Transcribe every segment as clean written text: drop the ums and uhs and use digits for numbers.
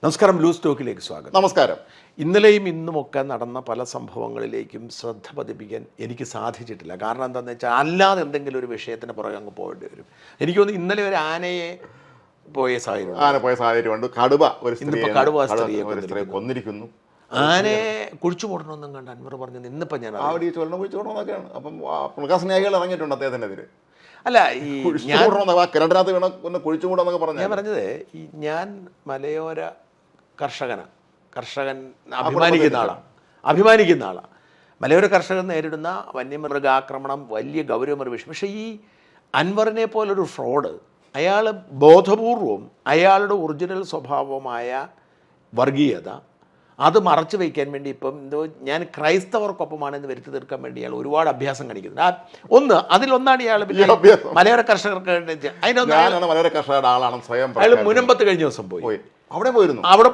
നമസ്കാരം, ലൂസ് ടോക്കിലേക്ക് സ്വാഗതം. നമസ്കാരം. ഇന്നലെയും ഇന്നുമൊക്കെ നടന്ന പല സംഭവങ്ങളിലേക്കും ശ്രദ്ധ പതിപ്പിക്കാൻ എനിക്ക് സാധിച്ചിട്ടില്ല. കാരണം എന്താണെന്ന് വെച്ചാൽ അല്ലാതെ എന്തെങ്കിലും ഒരു വിഷയത്തിന് പുറകെ അങ്ങ് പോകേണ്ടി വരും. എനിക്ക് തോന്നുന്നു ഇന്നലെ ഒരു ആനയെ പോയ സാഹചര്യമുണ്ട്. കടുവ ഒരു സ്ത്രീയെ കൊന്നിരിക്കുന്നു. ആനയെ കുഴിച്ചു പോടണമെന്നും കണ്ട് അൻവർ പറഞ്ഞു. ഇന്നിപ്പോൾ ഞാൻ കുഴിച്ചുപോടണമെന്നൊക്കെയാണ്. അപ്പം മൃഗസ്നേഹികൾ ഇറങ്ങിയിട്ടുണ്ട് അദ്ദേഹത്തിനെതിരെ. അല്ല, ഈ കിണറ്റിനകത്ത് വീണ കുഴിച്ചുകൂടാന്നൊക്കെ പറഞ്ഞു. ഞാൻ പറഞ്ഞത് ഞാൻ മലയോര കർഷകൻ അഭിമാനിക്കുന്ന ആളാണ്. മലയോര കർഷകൻ നേരിടുന്ന വന്യമൃഗാക്രമണം വലിയ ഗൗരവമൊരു വിഷയം. പക്ഷേ ഈ അൻവറിനെ പോലൊരു ഫ്രോഡ്, അയാൾ ബോധപൂർവം അയാളുടെ ഒറിജിനൽ സ്വഭാവമായ വർഗീയത അത് മറച്ചു വയ്ക്കാൻ വേണ്ടി ഇപ്പം എന്തോ ഞാൻ ക്രൈസ്തവർക്കൊപ്പമാണെന്ന് വരുത്തി തീർക്കാൻ വേണ്ടി അയാൾ ഒരുപാട് അഭ്യാസം കാണിക്കുന്നത്. അതിലൊന്നാണ് ഇയാൾ മലയോര കർഷകർക്ക് അയാൾ മുനമ്പത്ത് കഴിഞ്ഞ ദിവസം പോയി അവിടെ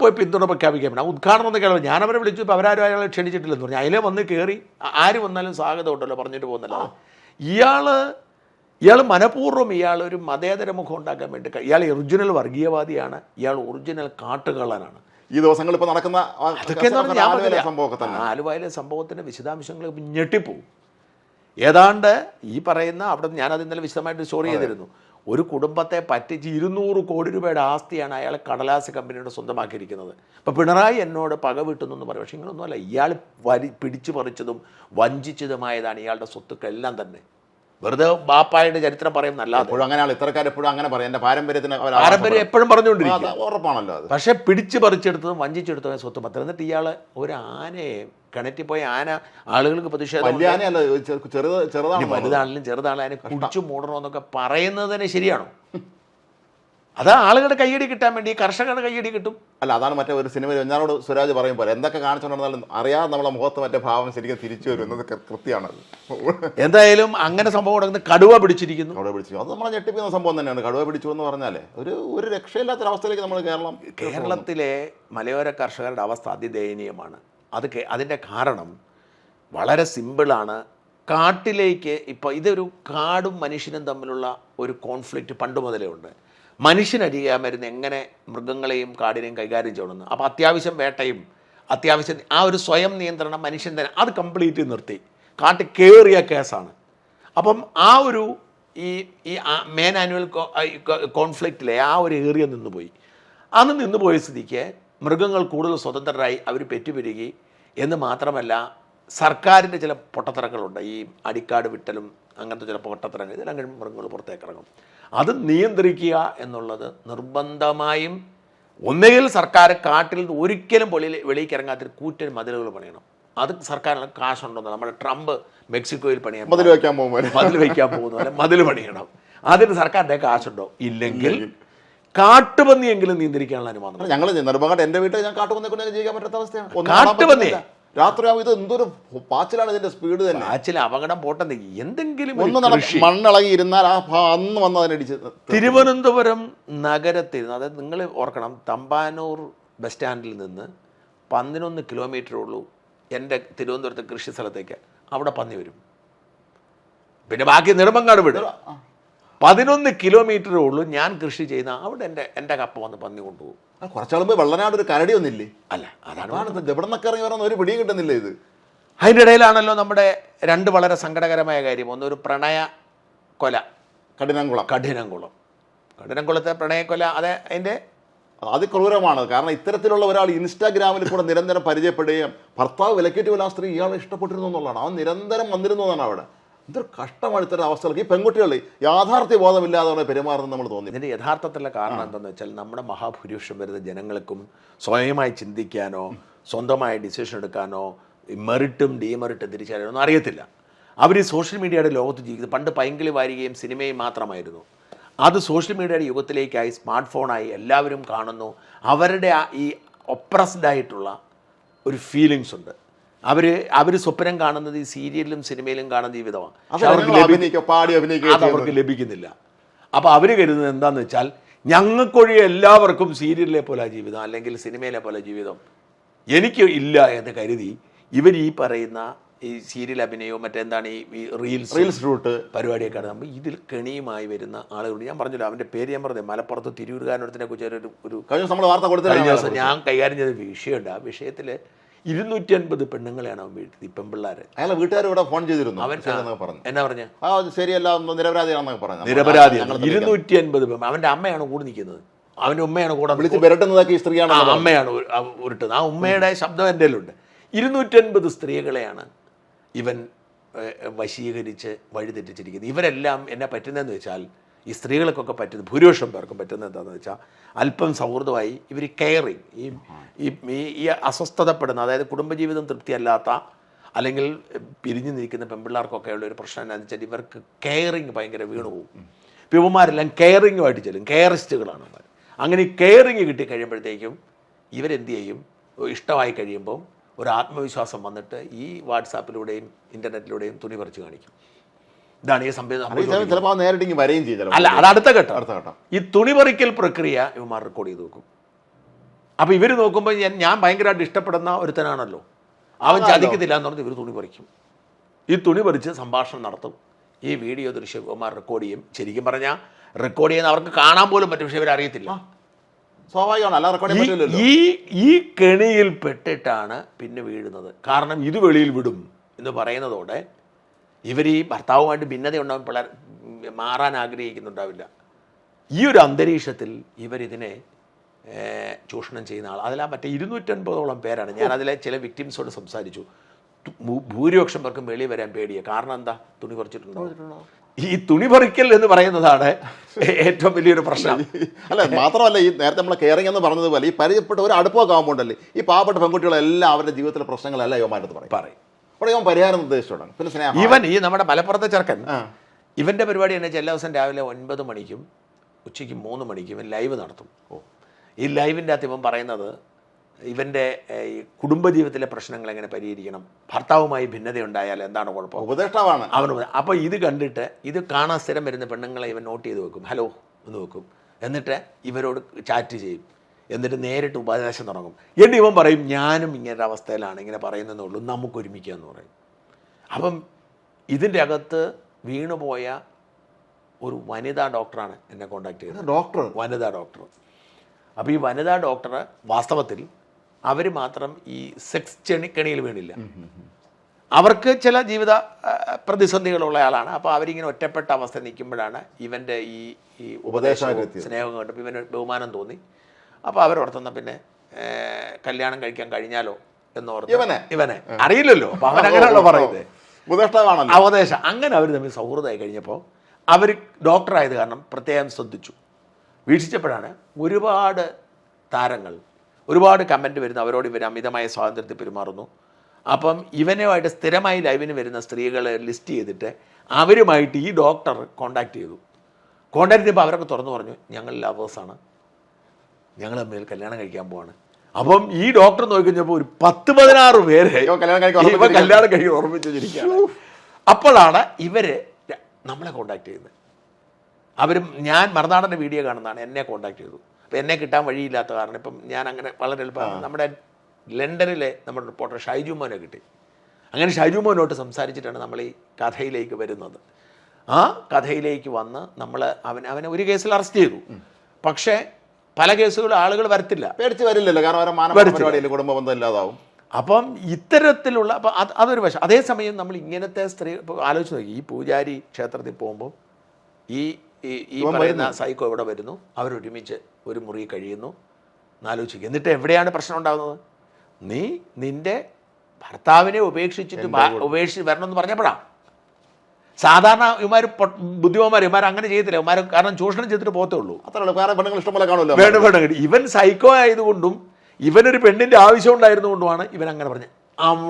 പോയി പിന്തുണ പ്രഖ്യാപിക്കാൻ പറ്റും. ഉദ്ഘാടനം എന്ന് കേൾക്കും. ഞാൻ അവരെ വിളിച്ചു. ഇപ്പോൾ അവരാരും അയാളെ ക്ഷണിച്ചിട്ടില്ലെന്ന് പറഞ്ഞു. അതിലെ വന്ന് കയറി ആര് വന്നാലും സ്വാഗതം ഉണ്ടല്ലോ പറഞ്ഞിട്ട് പോകുന്നല്ലോ. ഇയാൾ മനഃപൂർവ്വം ഒരു മതേതര മുഖം ഉണ്ടാക്കാൻ വേണ്ടി ഇയാൾ ഒറിജിനൽ വർഗീയവാദിയാണ്. ഇയാൾ ഒറിജിനൽ കാട്ടുകള്ളനാണ്. ഈ ദിവസങ്ങൾ ഇപ്പോൾ നടക്കുന്ന ആലുവയിലെ സംഭവത്തിൻ്റെ വിശദാംശങ്ങൾ ഞെട്ടിപ്പോവും. ഏതാണ്ട് ഈ പറയുന്ന അവിടെ ഞാനത് ഇന്നലെ വിശദമായിട്ട് സ്റ്റോറി ചെയ്തിരുന്നു. ഒരു കുടുംബത്തെ പറ്റിച്ച് 200 കോടി രൂപയുടെ ആസ്തിയാണ് അയാൾ കടലാസ് കമ്പനിയുടെ സ്വന്തമാക്കിയിരിക്കുന്നത്. അപ്പോൾ പിണറായി എന്നോട് പക വീട്ടുന്നു പറയും. പക്ഷേ ഇങ്ങനൊന്നുമല്ല. ഇയാൾ പിടിച്ചു പറിച്ചതും വഞ്ചിച്ചതുമായതാണ് ഇയാളുടെ സ്വത്തുക്കളെല്ലാം തന്നെ. വെറുതെ ബാപ്പായുടെ ചരിത്രം പറയുന്നല്ലാതെ പാരമ്പര്യം എപ്പോഴും പറഞ്ഞുകൊണ്ടിരിക്കും, ഉറപ്പാണല്ലോ. പക്ഷെ പിടിച്ചു പറിച്ചെടുത്തതും വഞ്ചിച്ചെടുത്തതും സ്വത്ത് പത്രം. എന്നിട്ട് ഇയാൾ ഒരു ആനയെ കിണറ്റിൽ പോയ ആളുകൾക്ക് പ്രതിഷേധം, വലുതാണെങ്കിലും ചെറുതാണെങ്കിലും അതിനെ കുടിച്ചു മൂടണമെന്നൊക്കെ പറയുന്നതിന് ശരിയാണോ? അത് ആളുകളുടെ കയ്യടി കിട്ടാൻ വേണ്ടി, കർഷകരുടെ കയ്യടി കിട്ടും. അല്ല, അതാണ് മറ്റേ ഒരു സിനിമയിൽ ഞാനോട് സുരാജ് പറയുമ്പോൾ എന്തൊക്കെ കാണിച്ചുകൊണ്ടിരുന്നാലും അറിയാതെ നമ്മളെ മുഖത്ത് മറ്റേ ഭാവം ശരിക്കും തിരിച്ചു വരും എന്നത് കൃത്യമാണത്. എന്തായാലും അങ്ങനെ സംഭവം നടക്കുന്നത്. കടുവ പിടിച്ചിരിക്കുന്നു. അത് നമ്മളെ ഞെട്ടിപ്പിക്കുന്ന സംഭവം തന്നെയാണ്. കടുവ പിടിച്ചു എന്ന് പറഞ്ഞാൽ ഒരു രക്ഷയില്ലാത്തൊരവസ്ഥയിലേക്ക് നമ്മൾ കേരളത്തിലെ മലയോര കർഷകരുടെ അവസ്ഥ അതിദയനീയമാണ്. അതിൻ്റെ കാരണം വളരെ സിമ്പിളാണ്. കാട്ടിലേക്ക് ഇപ്പോൾ ഇതൊരു കാടും മനുഷ്യനും തമ്മിലുള്ള ഒരു കോൺഫ്ലിക്റ്റ് പണ്ട് മുതലേ ഉണ്ട്. മനുഷ്യനറിയാൻ വരുന്ന എങ്ങനെ മൃഗങ്ങളെയും കാടിനെയും കൈകാര്യം ചെയ്യണമെന്ന്. അപ്പോൾ അത്യാവശ്യം വേട്ടയും അത്യാവശ്യം ഒരു സ്വയം നിയന്ത്രണം മനുഷ്യൻ തന്നെ അത് കംപ്ലീറ്റ് നിർത്തി. കാട്ടിൽ കയറിയ കേസാണ്. അപ്പം ഈ മെയിൻ ആനുവൽ കോൺഫ്ലിക്റ്റിലെ ഒരു ഏരിയ നിന്നുപോയി. അന്ന് നിന്നുപോയ സ്ഥിതിക്ക് മൃഗങ്ങൾ കൂടുതൽ സ്വതന്ത്രരായി അവർ പെറ്റുപെരുകി എന്ന് മാത്രമല്ല, സർക്കാരിൻ്റെ ചില പൊട്ടത്തരങ്ങളുണ്ട്. ഈ അടിക്കാട് വിട്ടലും അങ്ങനത്തെ ചില പൊട്ടത്തരങ്ങൾ, ഇതിലങ്ങനെ മൃഗങ്ങൾ പുറത്തേക്ക് ഇറങ്ങും. അത് നിയന്ത്രിക്കുക എന്നുള്ളത് നിർബന്ധമായും ഒന്നുകിൽ സർക്കാർ കാട്ടിൽ നിന്ന് ഒരിക്കലും വെളിയിലേക്ക് ഇറങ്ങാത്തൊരു കൂറ്റൻ മതിലുകൾ പണിയണം. അത് സർക്കാരിന് കാശുണ്ടെന്ന്. നമ്മുടെ ട്രംപ് മെക്സിക്കോയിൽ മതിൽ വയ്ക്കാൻ പോകുന്ന മതിൽ പണിയണം. അതിന് സർക്കാരിൻ്റെ കാശുണ്ടോ? ഇല്ലെങ്കിൽ കാട്ടുപന്നിയെങ്കിലും നിയന്ത്രിക്കാനുള്ള അനുവാദം. ഞങ്ങൾ നിർഭയമായിട്ട് എൻ്റെ വീട്ടിൽ ഞാൻ കാട്ടുപന്നിയെ ജീവിക്കാൻ പറ്റാത്ത അവസ്ഥയാണ്. കാട്ടുപന്നി രാത്രിയാവും. ഇത് എന്തൊരു പാച്ചിലാണ് ഇതിന്റെ സ്പീഡ് തന്നെ. പാച്ചിൽ അപകടം പോട്ടെ. എന്തെങ്കിലും മണ്ണിളകി ഇരുന്നാൽ അന്ന് വന്ന് അതിനടിച്ച്. തിരുവനന്തപുരം നഗരത്തിൽ, അതായത് നിങ്ങൾ ഓർക്കണം, തമ്പാനൂർ ബസ് സ്റ്റാൻഡിൽ നിന്ന് 11 കിലോമീറ്റർ ഉള്ളൂ എൻ്റെ തിരുവനന്തപുരത്തെ കൃഷി സ്ഥലത്തേക്ക്. അവിടെ പന്നി വരും. പിന്നെ ബാക്കി നെടുമങ്ങാട് വിടും. 11 കിലോമീറ്റർ ഉള്ളൂ ഞാൻ കൃഷി ചെയ്യുന്ന അവിടെ എൻ്റെ കപ്പ വന്ന് പന്നി കൊണ്ടുപോകും. കുറച്ചാളുമ്പോൾ വെള്ളനാട് ഒരു കരടി ഒന്നില്ലേ? അല്ല, അതാണ് എവിടെ നിന്നൊക്കെ ഇറങ്ങി വരാൻ ഒരു പിടിയും കിട്ടുന്നില്ല. ഇത് അതിൻ്റെ ഇടയിലാണല്ലോ നമ്മുടെ 2 വളരെ സങ്കടകരമായ കാര്യം. ഒന്ന്, ഒരു പ്രണയ കൊല കഠിനംകുളത്തെ പ്രണയക്കൊല. അതിൻ്റെ അതിക്രൂരമാണ്. കാരണം ഇത്തരത്തിലുള്ള ഒരാൾ ഇൻസ്റ്റാഗ്രാമിൽ കൂടെ നിരന്തരം പരിചയപ്പെടുകയും ഭർത്താവ് വിലക്കേറ്റ് പോലെ ആ സ്ത്രീ ഇയാളെ ഇഷ്ടപ്പെട്ടിരുന്നു എന്നുള്ളതാണ്. അവൻ നിരന്തരം വന്നിരുന്നു എന്നാണ് അവിടെ. ഇതൊരു കഷ്ടമാണ് ഇത്തരം അവസ്ഥകൾക്ക്. ഈ പെൺകുട്ടികൾ യാഥാർത്ഥ്യ ബോധമില്ലാതെ പെരുമാറുന്നത് നമ്മൾ തോന്നി. ഇതിൻ്റെ യഥാർത്ഥത്തിലുള്ള കാരണം എന്താണെന്ന് വെച്ചാൽ, നമ്മുടെ മഹാഭൂരിപക്ഷം വരുന്ന ജനങ്ങൾക്കും സ്വയമായി ചിന്തിക്കാനോ സ്വന്തമായി ഡിസിഷൻ എടുക്കാനോ മെറിറ്റും ഡീമെറിറ്റും തിരിച്ചറിയാനോ ഒന്നും അറിയത്തില്ല. അവർ ഈ സോഷ്യൽ മീഡിയയുടെ ലോകത്ത് ജീവിക്കുന്നത്. പണ്ട് പൈങ്കിളി വാരികയും സിനിമയും മാത്രമായിരുന്നു. അത് സോഷ്യൽ മീഡിയയുടെ യുഗത്തിലേക്കായി, സ്മാർട്ട് ഫോണായി, എല്ലാവരും കാണുന്നു. അവരുടെ ഈ ഒപ്രസ്ഡായിട്ടുള്ള ഒരു ഫീലിങ്സ് ഉണ്ട്. അവർ സ്വപ്നം കാണുന്നത് ഈ സീരിയലിലും സിനിമയിലും കാണുന്ന ജീവിതമാണ്. അതവർക്ക് ലഭിക്കുന്നില്ല. അപ്പോൾ അവർ കരുതുന്നത് എന്താണെന്ന് വെച്ചാൽ, ഞങ്ങൾക്കൊഴികെ എല്ലാവർക്കും സീരിയലിലെ പോലെ ജീവിതം അല്ലെങ്കിൽ സിനിമയിലെ പോലെ ജീവിതം എനിക്ക് ഇല്ല എന്ന് കരുതി ഇവർ ഈ പറയുന്ന ഈ സീരിയൽ അഭിനയവും മറ്റെന്താണ് ഈ റീൽസ് ഷൂട്ട് പരിപാടിയൊക്കെ കാണുമ്പോൾ ഇതിൽ കെണിയുമായി വരുന്ന ആളുകളുണ്ട്. ഞാൻ പറഞ്ഞല്ലോ അവൻ്റെ പേര് ഞാൻ പറഞ്ഞത് മലപ്പുറത്ത് തിരൂരുകാരനത്തിനെ കുറിച്ച് ഒരു കഴിഞ്ഞ ദിവസം നമ്മൾ വാർത്ത കഴിഞ്ഞ കൊടുത്തില്ല. ദിവസം ഞാൻ കൈകാര്യം ചെയ്ത വിഷയമുണ്ട്. ആ വിഷയത്തിൽ 250 പെണ്ണുങ്ങളെയാണ് അവൻ വീഴ്ത്തി, പെൺപിള്ളേർ. അയാളെ വീട്ടുകാർ ഇവിടെ ഫോൺ ചെയ്തിരുന്നു. അവൻ പറഞ്ഞു എന്നാ പറഞ്ഞ ശരിയല്ല, നിരപരാധിയാണെന്നൊക്കെ പറഞ്ഞു. നിരപരാധിയാണ്. 250 അവൻ്റെ അമ്മയാണ് കൂടെ നിൽക്കുന്നത്, അവൻ്റെ ഉമ്മയാണ് കൂടെ വിളിച്ച് വിരട്ടുന്നതൊക്കെ ഈ സ്ത്രീയാണ്. അമ്മയാണ് ഉരുട്ടുന്നത്. ആ ഉമ്മയുടെ ശബ്ദം എൻ്റെ കയ്യിലുണ്ട്. 250 സ്ത്രീകളെയാണ് ഇവൻ വശീകരിച്ച് വഴിതെറ്റിച്ചിരിക്കുന്നത്. ഇവരെല്ലാം എന്നെ പറ്റുന്നതെന്ന് വെച്ചാൽ, ഈ സ്ത്രീകൾക്കൊക്കെ പറ്റുന്നത്, ഭൂരിപക്ഷം പേർക്കും പറ്റുന്നത് എന്താണെന്ന് വെച്ചാൽ, അല്പം സൗഹൃദമായി ഇവർ കെയറിങ്, ഈ അസ്വസ്ഥതപ്പെടുന്ന, അതായത് കുടുംബജീവിതം തൃപ്തിയല്ലാത്ത അല്ലെങ്കിൽ പിരിഞ്ഞു നിൽക്കുന്ന പെൺപിള്ളേർക്കൊക്കെ ഉള്ള ഒരു പ്രശ്നം എന്താണെന്ന് വെച്ചാൽ, ഇവർക്ക് കെയറിങ് ഭയങ്കര വീണു പോകും. ഇവന്മാരെല്ലാം കെയറിങ്ങുമായിട്ട് ചെല്ലും, കെയറിസ്റ്റുകളാണ് അവർ. അങ്ങനെ ഈ കെയറിങ് കിട്ടിക്കഴിയുമ്പോഴത്തേക്കും ഇവരെന്ത് ചെയ്യും, ഇഷ്ടമായി കഴിയുമ്പം ഒരു ആത്മവിശ്വാസം വന്നിട്ട് ഈ വാട്സാപ്പിലൂടെയും ഇൻ്റർനെറ്റിലൂടെയും തുണി പറിച്ച് കാണിക്കും. ഇതാണ് ഈ സംഭവം. ചിലപ്പോൾ നേരിട്ട് വരെയും ചെയ്യും. അല്ല, അത് അടുത്ത ഘട്ടം. ഈ തുണി പറിക്കൽ പ്രക്രിയ ഇവന്മാർ റെക്കോർഡ് ചെയ്ത് നോക്കും. അപ്പോൾ ഇവർ നോക്കുമ്പോൾ ഞാൻ ഭയങ്കരമായിട്ട് ഇഷ്ടപ്പെടുന്ന ഒരുത്തനാണല്ലോ, അവൻ ചതിക്കത്തില്ല എന്ന് പറഞ്ഞ് ഇവർ തുണി പറിക്കും. ഈ തുണി പറിച്ച് സംഭാഷണം നടത്തും. ഈ വീഡിയോ ദൃശ്യം ഇവന്മാർ റെക്കോർഡ് ചെയ്യും. ശരിക്കും പറഞ്ഞാൽ റെക്കോർഡ് ചെയ്യുന്ന അവർക്ക് കാണാൻ പോലും പറ്റും, പക്ഷേ ഇവരറിയത്തില്ല. സ്വാഭാവികമാണ്, അല്ല റെക്കോർഡ് പറ്റില്ലല്ലോ. ഈ കെണിയിൽ പെട്ടിട്ടാണ് പിന്നെ വീഴുന്നത്. കാരണം ഇത് വെളിയിൽ വിടും എന്ന് പറയുന്നതോടെ ഇവർ ഈ ഭർത്താവുമായിട്ട് ഭിന്നതയുണ്ടാവും, പിള്ളേർ മാറാൻ ആഗ്രഹിക്കുന്നുണ്ടാവില്ല. ഈ ഒരു അന്തരീക്ഷത്തിൽ ഇവരിതിനെ ചൂഷണം ചെയ്യുന്ന ആൾ, അതിലാ മറ്റേ 250ഓളം പേരാണ്. ഞാൻ അതിലെ ചില വിക്ടിംസോട് സംസാരിച്ചു. ഭൂരിപക്ഷം പേർക്കും വെളിയിൽ വരാൻ പേടിയാണ്. കാരണം എന്താ, തുണി പറിച്ചിട്ടുണ്ടോ. ഈ തുണി പറിക്കൽ എന്ന് പറയുന്നതാണ് ഏറ്റവും വലിയൊരു പ്രശ്നം. അല്ല, മാത്രമല്ല ഈ നേരത്തെ നമ്മളെ കെയറിംഗ് എന്ന് പറഞ്ഞതുപോലെ ഈ പരിചയപ്പെട്ട ഒരു അടുപ്പമൊക്കെ ആകുമ്പോണ്ടല്ലേ ഈ പാവപ്പെട്ട പെൺകുട്ടികളെല്ലാം അവരുടെ ജീവിതത്തിലെ പ്രശ്നങ്ങളല്ല യുവമായിട്ട് പറയും. അവിടെ ഇവൻ പരിഹാരം നിർദ്ദേശിച്ചോടാണ്. പിന്നെ സ്നേഹം. ഇവൻ ഈ നമ്മുടെ മലപ്പുറത്തെ ചെറുക്കൻ, ഇവൻ്റെ പരിപാടി എന്ന് വെച്ചാൽ എല്ലാ ദിവസം രാവിലെ 9 മണിക്കും ഉച്ചയ്ക്ക് 3 മണിക്കും ഇവൻ ലൈവ് നടത്തും. ഈ ലൈവിൻ്റെ അകത്ത് ഇവൻ പറയുന്നത് ഇവൻ്റെ ഈ കുടുംബജീവിതത്തിലെ പ്രശ്നങ്ങൾ എങ്ങനെ പരിഹരിക്കണം, ഭർത്താവുമായി ഭിന്നതയുണ്ടായാൽ എന്താണ് കുഴപ്പം, ഉപദേഷ്ടാവാണ് അവന്. അപ്പോൾ ഇത് കണ്ടിട്ട് ഇത് കാണാൻ സ്ഥിരം വരുന്ന പെണ്ണുങ്ങളെ ഇവൻ നോട്ട് ചെയ്ത് വെക്കും, ഹലോ എന്ന് വെക്കും. എന്നിട്ട് ഇവരോട് ചാറ്റ് ചെയ്യും. എന്നിട്ട് നേരിട്ട് ഉപദേശം തുടങ്ങും. എന്നിട്ട് ഇവൻ പറയും, ഞാനും ഇങ്ങനൊരു അവസ്ഥയിലാണ്, ഇങ്ങനെ പറയുന്നതെന്നുള്ളൂ, നമുക്ക് ഒരുമിക്കുക എന്ന് പറയും. അപ്പം ഇതിൻ്റെ അകത്ത് വീണുപോയ ഒരു വനിതാ ഡോക്ടറാണ് എന്നെ കോണ്ടാക്ട് ചെയ്തത്. വനിതാ ഡോക്ടർ. അപ്പോൾ ഈ വനിതാ ഡോക്ടർ വാസ്തവത്തിൽ അവർ മാത്രം ഈ സെക്സ് കെണിയിൽ വീണില്ല. അവർക്ക് ചില ജീവിത പ്രതിസന്ധികളുള്ള ആളാണ്. അപ്പോൾ അവരിങ്ങനെ ഒറ്റപ്പെട്ട അവസ്ഥ നിൽക്കുമ്പോഴാണ് ഇവൻ്റെ ഈ ഉപദേശവും സ്നേഹവും കണ്ടപ്പോൾ ഇവന് ബഹുമാനം തോന്നി. അപ്പോൾ അവരോർത്തുന്ന പിന്നെ കല്യാണം കഴിക്കാൻ കഴിഞ്ഞാലോ എന്നോർത്ത് ഇവനെ അറിയില്ലല്ലോ. അപ്പോൾ അവനങ്ങനെയുള്ള പറയുന്നത് ഉപദേശം. അങ്ങനെ അവർ തമ്മിൽ സൗഹൃദമായി കഴിഞ്ഞപ്പോൾ അവർ ഡോക്ടറായത് കാരണം പ്രത്യേകം ശ്രദ്ധിച്ചു. വീക്ഷിച്ചപ്പോഴാണ് ഒരുപാട് താരങ്ങൾ, ഒരുപാട് കമൻറ്റ് വരുന്നു, അവരോട് ഇവർ അമിതമായ സ്വാതന്ത്ര്യത്തിൽ പെരുമാറുന്നു. അപ്പം ഇവനുമായിട്ട് സ്ഥിരമായി ലൈവിന് വരുന്ന സ്ത്രീകളെ ലിസ്റ്റ് ചെയ്തിട്ട് അവരുമായിട്ട് ഈ ഡോക്ടർ കോണ്ടാക്ട് ചെയ്തു. കോണ്ടാക്ട് ചെയ്യുമ്പോൾ അവരൊക്കെ തുറന്നു പറഞ്ഞു, ഞങ്ങൾ ലവേഴ്സാണ്, ഞങ്ങൾ തമ്മിൽ കല്യാണം കഴിക്കാൻ പോവാണ്. അപ്പം ഈ ഡോക്ടർ നോക്കിക്കഴിഞ്ഞപ്പോൾ ഒരു 10-16 പേര് കല്യാണം കഴിക്കാൻ ഓർമ്മിച്ച് വെച്ചിരിക്കുകയാണ്. അപ്പോഴാണ് ഇവർ നമ്മളെ കോണ്ടാക്ട് ചെയ്യുന്നത്. ഞാൻ മറുനാടൻ്റെ വീഡിയോ കാണുന്നതാണ്, എന്നെ കോണ്ടാക്ട് ചെയ്തു. അപ്പോൾ എന്നെ കിട്ടാൻ വഴിയില്ലാത്ത കാരണം ഇപ്പം ഞാൻ അങ്ങനെ വളരെ എളുപ്പമാണ് നമ്മുടെ ലണ്ടനിലെ നമ്മുടെ റിപ്പോർട്ടർ ഷൈജു മോനെ കിട്ടി. അങ്ങനെ ഷൈജു മോനോട്ട് സംസാരിച്ചിട്ടാണ് നമ്മൾ ഈ കഥയിലേക്ക് വരുന്നത്. ആ കഥയിലേക്ക് വന്ന് നമ്മൾ അവനെ ഒരു കേസിൽ അറസ്റ്റ് ചെയ്തു. പക്ഷേ പല കേസുകളും ആളുകൾ വരത്തില്ല, പേടിച്ച് വരില്ലല്ലോ, കാരണം കുടുംബ ബന്ധം ഇല്ലാതാവും. അപ്പം ഇത്തരത്തിലുള്ള അപ്പം അതൊരു വശം. അതേസമയം നമ്മൾ ഇങ്ങനത്തെ സ്ത്രീ ഇപ്പോൾ ആലോചിച്ച് നോക്കി, ഈ പൂജാരി ക്ഷേത്രത്തിൽ പോകുമ്പോൾ ഈ പറയുന്ന സൈക്കോ ഇവിടെ വരുന്നു, അവരൊരുമിച്ച് ഒരു മുറി കഴിയുന്നു, എന്നാലോചിക്കുക. എന്നിട്ട് എവിടെയാണ് പ്രശ്നം ഉണ്ടാകുന്നത്? നിന്റെ ഭർത്താവിനെ ഉപേക്ഷിച്ചിട്ട് വരണമെന്ന് പറഞ്ഞപ്പോഴാണ്. സാധാരണ ഇവന്മാർ ബുദ്ധിമാന്മാർ ഇവന്മാർ അങ്ങനെ ചെയ്യത്തില്ല. ഇവന്മാർ കാരണം ചൂഷണം ചെയ്തിട്ട് പോകത്തേ ഉള്ളൂ. ഇവൻ സൈക്കോ ആയതുകൊണ്ടും ഇവനൊരു പെണ്ണിൻ്റെ ആവശ്യം ഉണ്ടായിരുന്നുകൊണ്ടുമാണ് ഇവൻ അങ്ങനെ പറഞ്ഞത്.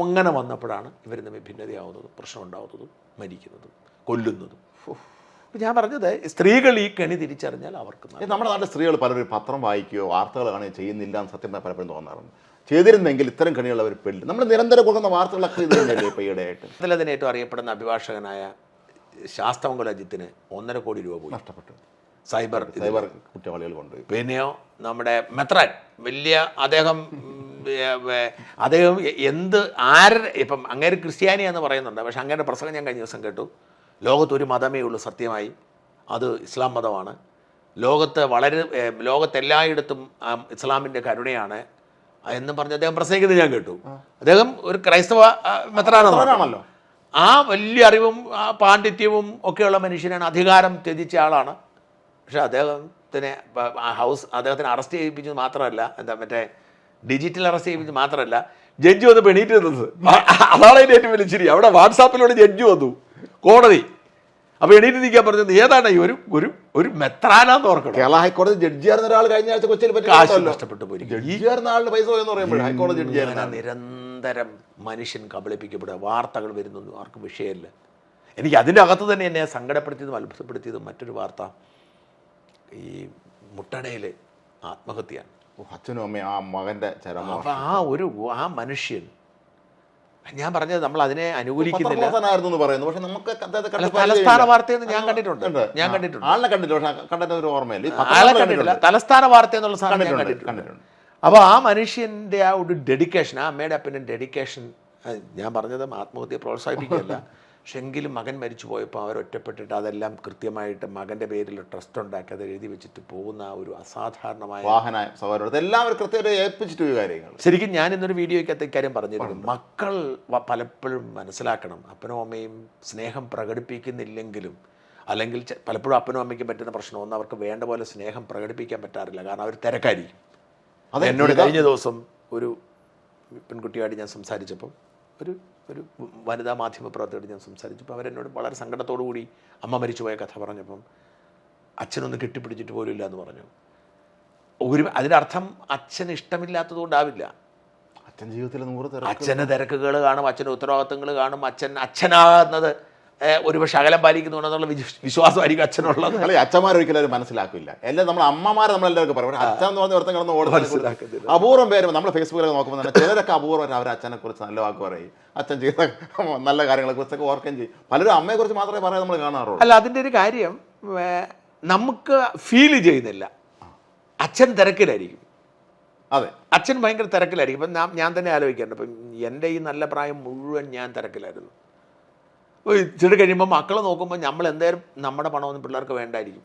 അങ്ങനെ വന്നപ്പോഴാണ് ഇവർ തമ്മിൽ ഭിന്നതയാവുന്നതും പ്രശ്നം ഉണ്ടാവുന്നതും മരിക്കുന്നതും കൊല്ലുന്നതും. അപ്പം ഞാൻ പറഞ്ഞത് സ്ത്രീകൾ ഈ കെണി തിരിച്ചറിഞ്ഞാൽ അവർക്ക്. നമ്മുടെ നാട്ടിലെ സ്ത്രീകൾ പലരും പത്രം വായിക്കുകയോ വാർത്തകൾ കാണുകയോ ചെയ്യുന്നില്ല എന്ന് സത്യം പലപ്പോഴും തോന്നാറുണ്ട്. ചെയ്തിരുന്നെങ്കിൽ ഇത്തരം കെണികൾ അവർ പെടില്ല. നമ്മൾ നിരന്തരം കൊടുക്കുന്ന വാർത്തകളൊക്കെ ഇത് തന്നെയല്ലേ ഇപ്പോൾ ഈയിടെയായിട്ട്. അതിലതിന് ഏറ്റവും അറിയപ്പെടുന്ന അഭിഭാഷകനായ ശാസ്തമംഗലം അജിത്തിന് 1.5 കോടി രൂപ പോയി, നഷ്ടപ്പെട്ടു. സൈബർ കുറ്റവാളികൾ കൊണ്ടുപോയി. പിന്നെയോ നമ്മുടെ മെത്രാൻ വലിയ അദ്ദേഹം എന്ത് ഇപ്പം അങ്ങേര് ക്രിസ്ത്യാനിയാന്ന് പറയുന്നുണ്ട്, പക്ഷെ അങ്ങേരുടെ പ്രസംഗം ഞാൻ കഴിഞ്ഞ ദിവസം കേട്ടു. ലോകത്തൊരു മതമേ ഉള്ളൂ സത്യമായി, അത് ഇസ്ലാം മതമാണ്. ലോകത്തെല്ലായിടത്തും ഇസ്ലാമിൻ്റെ കരുണയാണ് എന്നും പറഞ്ഞ് അദ്ദേഹം പ്രസംഗിക്കുന്നത് ഞാൻ കേട്ടു. അദ്ദേഹം ഒരു ക്രൈസ്തവ മെത്രാനാണല്ലോ. ആ വലിയ അറിവും ആ പാണ്ഡിത്യവും ഒക്കെയുള്ള മനുഷ്യനാണ്, അധികാരം ത്യജിച്ച ആളാണ്. പക്ഷെ അദ്ദേഹത്തിന് അറസ്റ്റ് ചെയ്യിപ്പിച്ചത് മാത്രമല്ല, ഡിജിറ്റൽ അറസ്റ്റ് ചെയ്യിപ്പിച്ചത് മാത്രമല്ല, ജഡ്ജി വന്ന് പെണീറ്റ് നിന്നത്. അതാണ് അതിൻ്റെ ഏറ്റവും വലിയ ശരി. അവിടെ വാട്സാപ്പിലൂടെ ജഡ്ജി വന്നു കോടതി. അപ്പോൾ എണീറ്റ് നിൽക്കാൻ പറഞ്ഞത് ഏതാണ് ഒരു ഒരു ഒരു മെത്രാനാന്ന് ഓർക്കണം. കേരള ഹൈക്കോടതി ജഡ്ജിയായിരുന്ന ഒരാൾ കഴിഞ്ഞ ആഴ്ച കൊച്ചിയിൽ നഷ്ടപ്പെട്ടു പോയി. ജഡ്ജിയായിരുന്ന ആളുടെ പൈസ എന്ന് പറയുമ്പോൾ ഹൈക്കോടതി ജഡ്ജിയായിരുന്ന നിരന്തരം മനുഷ്യൻ കബളിപ്പിക്കപ്പെടുക, വാർത്തകൾ വരുന്നൊന്നും ആർക്കും വിഷയമില്ല. എനിക്ക് അതിൻ്റെ അകത്ത് തന്നെ എന്നെ സങ്കടപ്പെടുത്തിയതും അത്ഭുതപ്പെടുത്തിയതും മറ്റൊരു വാർത്ത, ഈ മുട്ടടയിൽ ആത്മഹത്യയാണ്. അച്ഛനും അമ്മയും ആ മകൻ്റെ ചരമം. അപ്പോൾ ആ മനുഷ്യൻ, ഞാൻ പറഞ്ഞത് നമ്മൾ അതിനെ അനുകൂലിക്കുന്നില്ല. തലസ്ഥാന വാർത്തയെന്ന് ഞാൻ കണ്ടിട്ടുണ്ട്. ആളെ കണ്ടിട്ടില്ല, കണ്ടിട്ട് ഒരു ഓർമ്മയില്ല. ആളെ കണ്ടിട്ടില്ല, തലസ്ഥാന വാർത്ത എന്നുള്ള സാധനം ഞാൻ കണ്ടിട്ടുണ്ട്. അപ്പോൾ ആ മനുഷ്യൻ്റെ ആ ഒരു ഡെഡിക്കേഷൻ, ആ അമ്മയുടെ അപ്പൻ്റെ ഡെഡിക്കേഷൻ, ഞാൻ പറഞ്ഞത് ആത്മഹത്യയെ പ്രോത്സാഹിപ്പിക്കുകയല്ല. പക്ഷെ എങ്കിലും മകൻ മരിച്ചു പോയപ്പോൾ അവരൊറ്റപ്പെട്ടിട്ട് അതെല്ലാം കൃത്യമായിട്ട് മകൻ്റെ പേരിൽ ട്രസ്റ്റ് ഉണ്ടാക്കി അത് എഴുതി വെച്ചിട്ട് പോകുന്ന ആ ഒരു അസാധാരണമായ എല്ലാവരും കൃത്യമായിട്ട് ഏൽപ്പിച്ചിട്ട് കാര്യങ്ങൾ. ശരിക്കും ഞാൻ ഇന്നൊരു വീഡിയോയ്ക്കകത്ത് ഇക്കാര്യം പറഞ്ഞിരുന്നു. മക്കൾ പലപ്പോഴും മനസ്സിലാക്കണം, അപ്പനും അമ്മയും സ്നേഹം പ്രകടിപ്പിക്കുന്നില്ലെങ്കിലും, അല്ലെങ്കിൽ പലപ്പോഴും അപ്പനും അമ്മയ്ക്കും പറ്റുന്ന പ്രശ്നം ഒന്ന്, അവർക്ക് വേണ്ട പോലെ സ്നേഹം പ്രകടിപ്പിക്കാൻ പറ്റാറില്ല. കാരണം അവർ തിരക്കായിരിക്കും. അത് എന്നോട് കഴിഞ്ഞ ദിവസം ഒരു പെൺകുട്ടിയായിട്ട് ഞാൻ സംസാരിച്ചപ്പം, ഒരു വനിതാ മാധ്യമ പ്രവർത്തകരോട് ഞാൻ സംസാരിച്ചപ്പോൾ അവരെന്നോട് വളരെ സങ്കടത്തോടു കൂടി അമ്മ മരിച്ചുപോയ കഥ പറഞ്ഞപ്പം അച്ഛനൊന്ന് കെട്ടിപ്പിടിച്ചിട്ട് പോലും ഇല്ല എന്ന് പറഞ്ഞു. അതിനർത്ഥം അച്ഛന് ഇഷ്ടമില്ലാത്തതുകൊണ്ടാവില്ല. അച്ഛൻ ജീവിതത്തിൽ അച്ഛന് തിരക്കുകൾ കാണും, അച്ഛന് ഉത്തരവാദിത്തങ്ങൾ കാണും. അച്ഛനാകുന്നത് ഒരുപക്ഷെ അകലം പാലിക്കുന്നുണ്ടെന്നുള്ള വിശ്വാസമായിരിക്കും അച്ഛനുള്ളത്. അല്ലെ, അച്ഛന്മാർ ഒരിക്കലും അവർ മനസ്സിലാക്കില്ല. എല്ലാം നമ്മൾ അമ്മമാരെ നമ്മളെല്ലാവർക്കും പറയും. അച്ഛൻ എന്ന് പറഞ്ഞ ഒരുത്തം കിടന്ന് ഓടുന്നത് അപൂർവം പേര് നമ്മൾ ഫേസ്ബുക്കിലൊക്കെ നോക്കുമ്പോൾ തന്നെ ചിലരൊക്കെ അപൂർവം അവർ അച്ഛനെ കുറിച്ച് നല്ല വാക്ക് പറയും, അച്ഛൻ ചെയ്ത നല്ല കാര്യങ്ങളെ കുറിച്ചൊക്കെ ഓർക്കുകയും ചെയ്യും. പലരും അമ്മയെക്കുറിച്ച് മാത്രമേ പറയാൻ നമ്മൾ കാണാറുള്ളൂ. അല്ല, അതിൻ്റെ ഒരു കാര്യം നമുക്ക് ഫീൽ ചെയ്യുന്നില്ല. അച്ഛൻ തിരക്കിലായിരിക്കും. അതെ, അച്ഛൻ ഭയങ്കര തിരക്കിലായിരിക്കും. ഇപ്പം ഞാൻ തന്നെ ആലോചിക്കേണ്ട, ഇപ്പം എൻ്റെ ഈ നല്ല പ്രായം മുഴുവൻ ഞാൻ തിരക്കിലായിരുന്നു. ഇച്ചിരി കഴിയുമ്പോൾ മക്കളെ നോക്കുമ്പോൾ നമ്മൾ എന്തായാലും നമ്മുടെ പണമൊന്നും പിള്ളേർക്ക് വേണ്ടായിരിക്കും,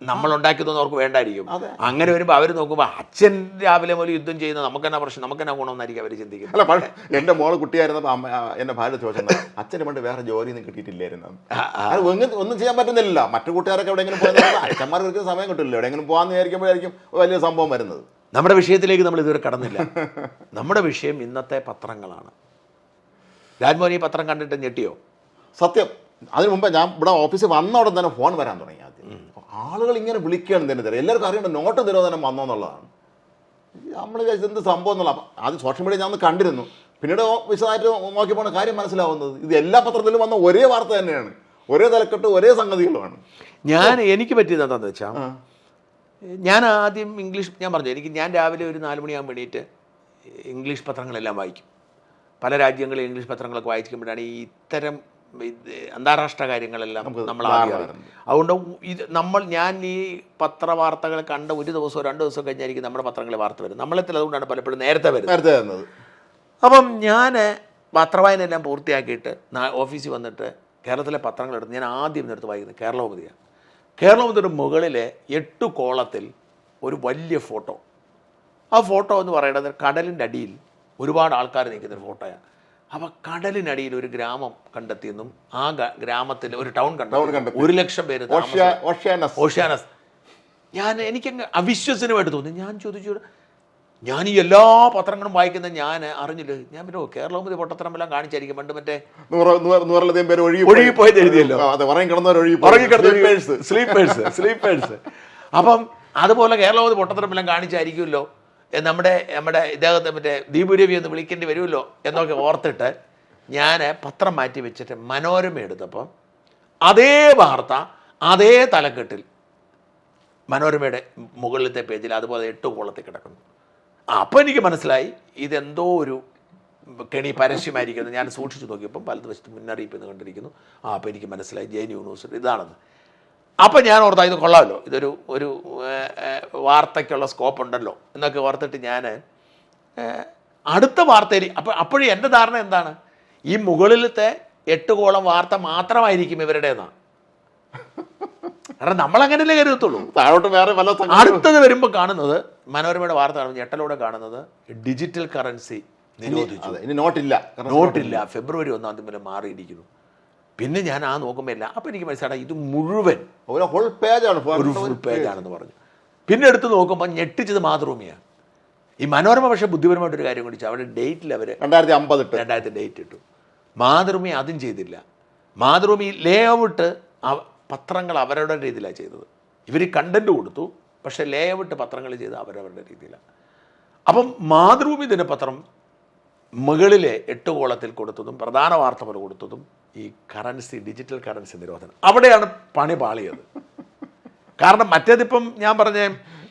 നമ്മളുണ്ടാക്കിയതൊന്നും അവർക്ക് വേണ്ടായിരിക്കും. അങ്ങനെ വരുമ്പോൾ അവർ നോക്കുമ്പോൾ അച്ഛൻ രാവിലെ മുതൽ യുദ്ധം ചെയ്യുന്നത് നമുക്കെന്നാ പ്രശ്നം, നമുക്കെന്നാ ഗുണമെന്നായിരിക്കും അവർ ചിന്തിക്കുന്നത്. അല്ല, എൻ്റെ മോള് കുട്ടിയായിരുന്നപ്പോൾ എൻ്റെ ഭാര്യ ചോദിച്ചത് അച്ഛന് പണ്ട് വേറെ ജോലിയൊന്നും കിട്ടിയിട്ടില്ലായിരുന്നു, ഒന്നും ചെയ്യാൻ പറ്റുന്നില്ല. മറ്റു കൂട്ടുകാരൊക്കെ എവിടെയെങ്കിലും പോയാൽ അച്ഛന്മാർക്ക് ഒരിക്കലും സമയം കിട്ടില്ല. എവിടെയെങ്കിലും പോകാമെന്ന് വിചാരിക്കുമ്പോഴായിരിക്കും വലിയ സംഭവം വരുന്നത്. നമ്മുടെ വിഷയത്തിലേക്ക് നമ്മൾ ഇതുവരെ കടന്നില്ല. നമ്മുടെ വിഷയം ഇന്നത്തെ പത്രങ്ങളാണ്. രാജ്മോഹൻ ഈ പത്രം കണ്ടിട്ട് ഞെട്ടിയോ? സത്യം. അതിന് മുമ്പ് ഞാൻ ഇവിടെ ഓഫീസിൽ വന്ന ഉടൻ തന്നെ ഫോൺ വരാൻ തുടങ്ങി. ആദ്യം ആളുകൾ ഇങ്ങനെ വിളിക്കുകയാണ് തന്നെ തരാം. എല്ലാവർക്കും അറിയേണ്ട നോട്ട് നിരോധനം വന്നോന്നുള്ളതാണ്. നമ്മൾ എന്ത് സംഭവം എന്നുള്ള ആദ്യം സോഷ്യൽ മീഡിയ ഞാൻ ഒന്ന് കണ്ടിരുന്നു. പിന്നീട് വിശദമായിട്ട് നോക്കിയപ്പോൾ കാര്യം മനസ്സിലാവുന്നത് ഇത് എല്ലാ പത്രത്തിലും വന്ന ഒരേ വാർത്ത തന്നെയാണ്, ഒരേ തലക്കെട്ട്, ഒരേ സംഗതികളുമാണ്. എനിക്ക് പറ്റിയത് എന്താണെന്ന് വെച്ചാൽ, ഞാൻ ആദ്യം ഞാൻ പറഞ്ഞു, ഞാൻ രാവിലെ ഒരു 4 മണിയാകുമ്പോൾ എണീറ്റ് ഇംഗ്ലീഷ് പത്രങ്ങളെല്ലാം വായിക്കും. പല രാജ്യങ്ങളിലെ ഇംഗ്ലീഷ് പത്രങ്ങളൊക്കെ വായിക്കുമ്പോഴാണ് ഈ ഇത്തരം അന്താരാഷ്ട്ര കാര്യങ്ങളെല്ലാം നമ്മൾ ആദ്യം. അതുകൊണ്ട് ഞാൻ ഈ പത്രവാർത്തകൾ കണ്ട ഒരു ദിവസമോ 2 ദിവസമോ കഴിഞ്ഞായിരിക്കും നമ്മുടെ പത്രങ്ങളിൽ വാർത്ത വരും. നമ്മളെത്തിൽ അതുകൊണ്ടാണ് പലപ്പോഴും നേരത്തെ വരുന്നത്. അപ്പം ഞാൻ പത്രവായനെല്ലാം പൂർത്തിയാക്കിയിട്ട് ഓഫീസിൽ വന്നിട്ട് കേരളത്തിലെ പത്രങ്ങളെടുത്ത് ഞാൻ ആദ്യം എടുത്ത് വായിക്കുന്നത് കേരളകൗമുദിയാണ്. കേരളകൗമുദിയുടെ മുകളിലെ 8 കോളത്തിൽ ഒരു വലിയ ഫോട്ടോ. ആ ഫോട്ടോ എന്ന് പറയുന്നത് കടലിൻ്റെ അടിയിൽ ഒരുപാട് ആൾക്കാർ നിൽക്കുന്നൊരു ഫോട്ടോയാണ്. അപ്പോൾ കടലിനടിയിൽ ഒരു ഗ്രാമം കണ്ടെത്തിയെന്നും ആ ഗ്രാമത്തിൽ ഒരു ടൗൺ കണ്ടെത്തി 100,000 പേര് ഓഷ്യാനസ്. എനിക്കങ്ങ് അവിശ്വസനീയമായിട്ട് തോന്നി. ഞാൻ ചോദിച്ചു, ഞാൻ ഈ എല്ലാ പത്രങ്ങളും വായിക്കുന്ന ഞാൻ അറിഞ്ഞില്ല. ഞാൻ പിന്നെ കേരളകൗമുദി പൊട്ടത്തരമെല്ലാം കാണിച്ചായിരിക്കും പണ്ട് മറ്റേ 100,000 പേര് ഒഴുകിപ്പോയത് എഴുതിയല്ലോ, സ്ലീപ്പേഴ്സ്. അപ്പം അതുപോലെ കേരളകൗമുദി പൊട്ടത്തരമെല്ലാം കാണിച്ചായിരിക്കുമല്ലോ, നമ്മുടെ ഇദ്ദേഹത്തെ മറ്റേ ദീപു രവി ഒന്ന് വിളിക്കേണ്ടി വരുമല്ലോ എന്നൊക്കെ ഓർത്തിട്ട് ഞാൻ പത്രം മാറ്റി വെച്ചിട്ട് മനോരമ എടുത്തപ്പോൾ അതേ വാർത്ത അതേ തലക്കെട്ടിൽ മനോരമയുടെ മുകളിലത്തെ പേജിൽ അതുപോലെ 8 കോളത്തിൽ കിടക്കുന്നു. അപ്പോൾ എനിക്ക് മനസ്സിലായി ഇതെന്തോ ഒരു കെണി പരസ്യമായിരിക്കുന്നത്. ഞാൻ സൂക്ഷിച്ചു നോക്കിയപ്പം വലതുവശത്ത് മുന്നറിയിപ്പ് എന്ന് കണ്ടിരിക്കുന്നു. അപ്പോൾ എനിക്ക് മനസ്സിലായി ജെഎൻയു ന്യൂസ് ഇതാണെന്ന്. അപ്പം ഞാൻ ഓർത്താ ഇത് കൊള്ളാമല്ലോ, ഇതൊരു ഒരു വാർത്തയ്ക്കുള്ള സ്കോപ്പ് ഉണ്ടല്ലോ എന്നൊക്കെ ഓർത്തിട്ട് ഞാൻ അടുത്ത വാർത്തയിൽ അപ്പോഴും എൻ്റെ ധാരണ എന്താണ്, ഈ മുകളിലത്തെ 8 കോളം വാർത്ത മാത്രമായിരിക്കും ഇവരുടേതാണ്. കാരണം നമ്മളങ്ങനെയല്ലേ കരുതത്തുള്ളൂ. താഴോട്ട് വേറെ പല അടുത്തത് വരുമ്പോൾ കാണുന്നത്, മനോരമയുടെ വാർത്ത കാണുമ്പോൾ ഞെട്ടലോടെ കാണുന്നത്, ഡിജിറ്റൽ കറൻസി നിരോധിച്ചു, ഇനി നോട്ടില്ല. ഫെബ്രുവരി 1-ാം തീയതി മുതൽ മാറിയിരിക്കുന്നു. പിന്നെ ഞാൻ നോക്കുമ്പോൾ ഇല്ല. അപ്പം എനിക്ക് മനസ്സിലായി ഇത് മുഴുവൻ ഒരു ഫുൾ പേജാണ്, ഒരു ഫുൾ പേജാണെന്ന് പറഞ്ഞു. പിന്നെ എടുത്ത് നോക്കുമ്പോൾ ഞെട്ടിച്ചത് മാതൃഭൂമിയാണ്. ഈ മനോരമ പക്ഷേ ബുദ്ധിപരമായിട്ടൊരു കാര്യം കൂടി, അവിടെ ഡേറ്റിൽ അവർ 2050 ഡേറ്റ് ഇട്ടു. മാതൃഭൂമി അതും ചെയ്തില്ല. മാതൃഭൂമി ലേ ഔട്ട് പത്രങ്ങൾ അവരുടെ രീതിയിലാണ് ചെയ്തത്. ഇവർ കണ്ടന്റ് കൊടുത്തു, പക്ഷേ ലേ ഔട്ട് പത്രങ്ങൾ ചെയ്ത് അവരവരുടെ രീതിയിലാണ്. അപ്പം മാതൃഭൂമി ദിനപത്രം മുകളിലെ 8 കോളത്തിൽ കൊടുത്തതും പ്രധാന വാർത്ത പോലെ കൊടുത്തതും ഈ കറൻസി, ഡിജിറ്റൽ കറൻസി നിരോധനം. അവിടെയാണ് പണി പാളിയത്. കാരണം മറ്റേതിപ്പം ഞാൻ പറഞ്ഞ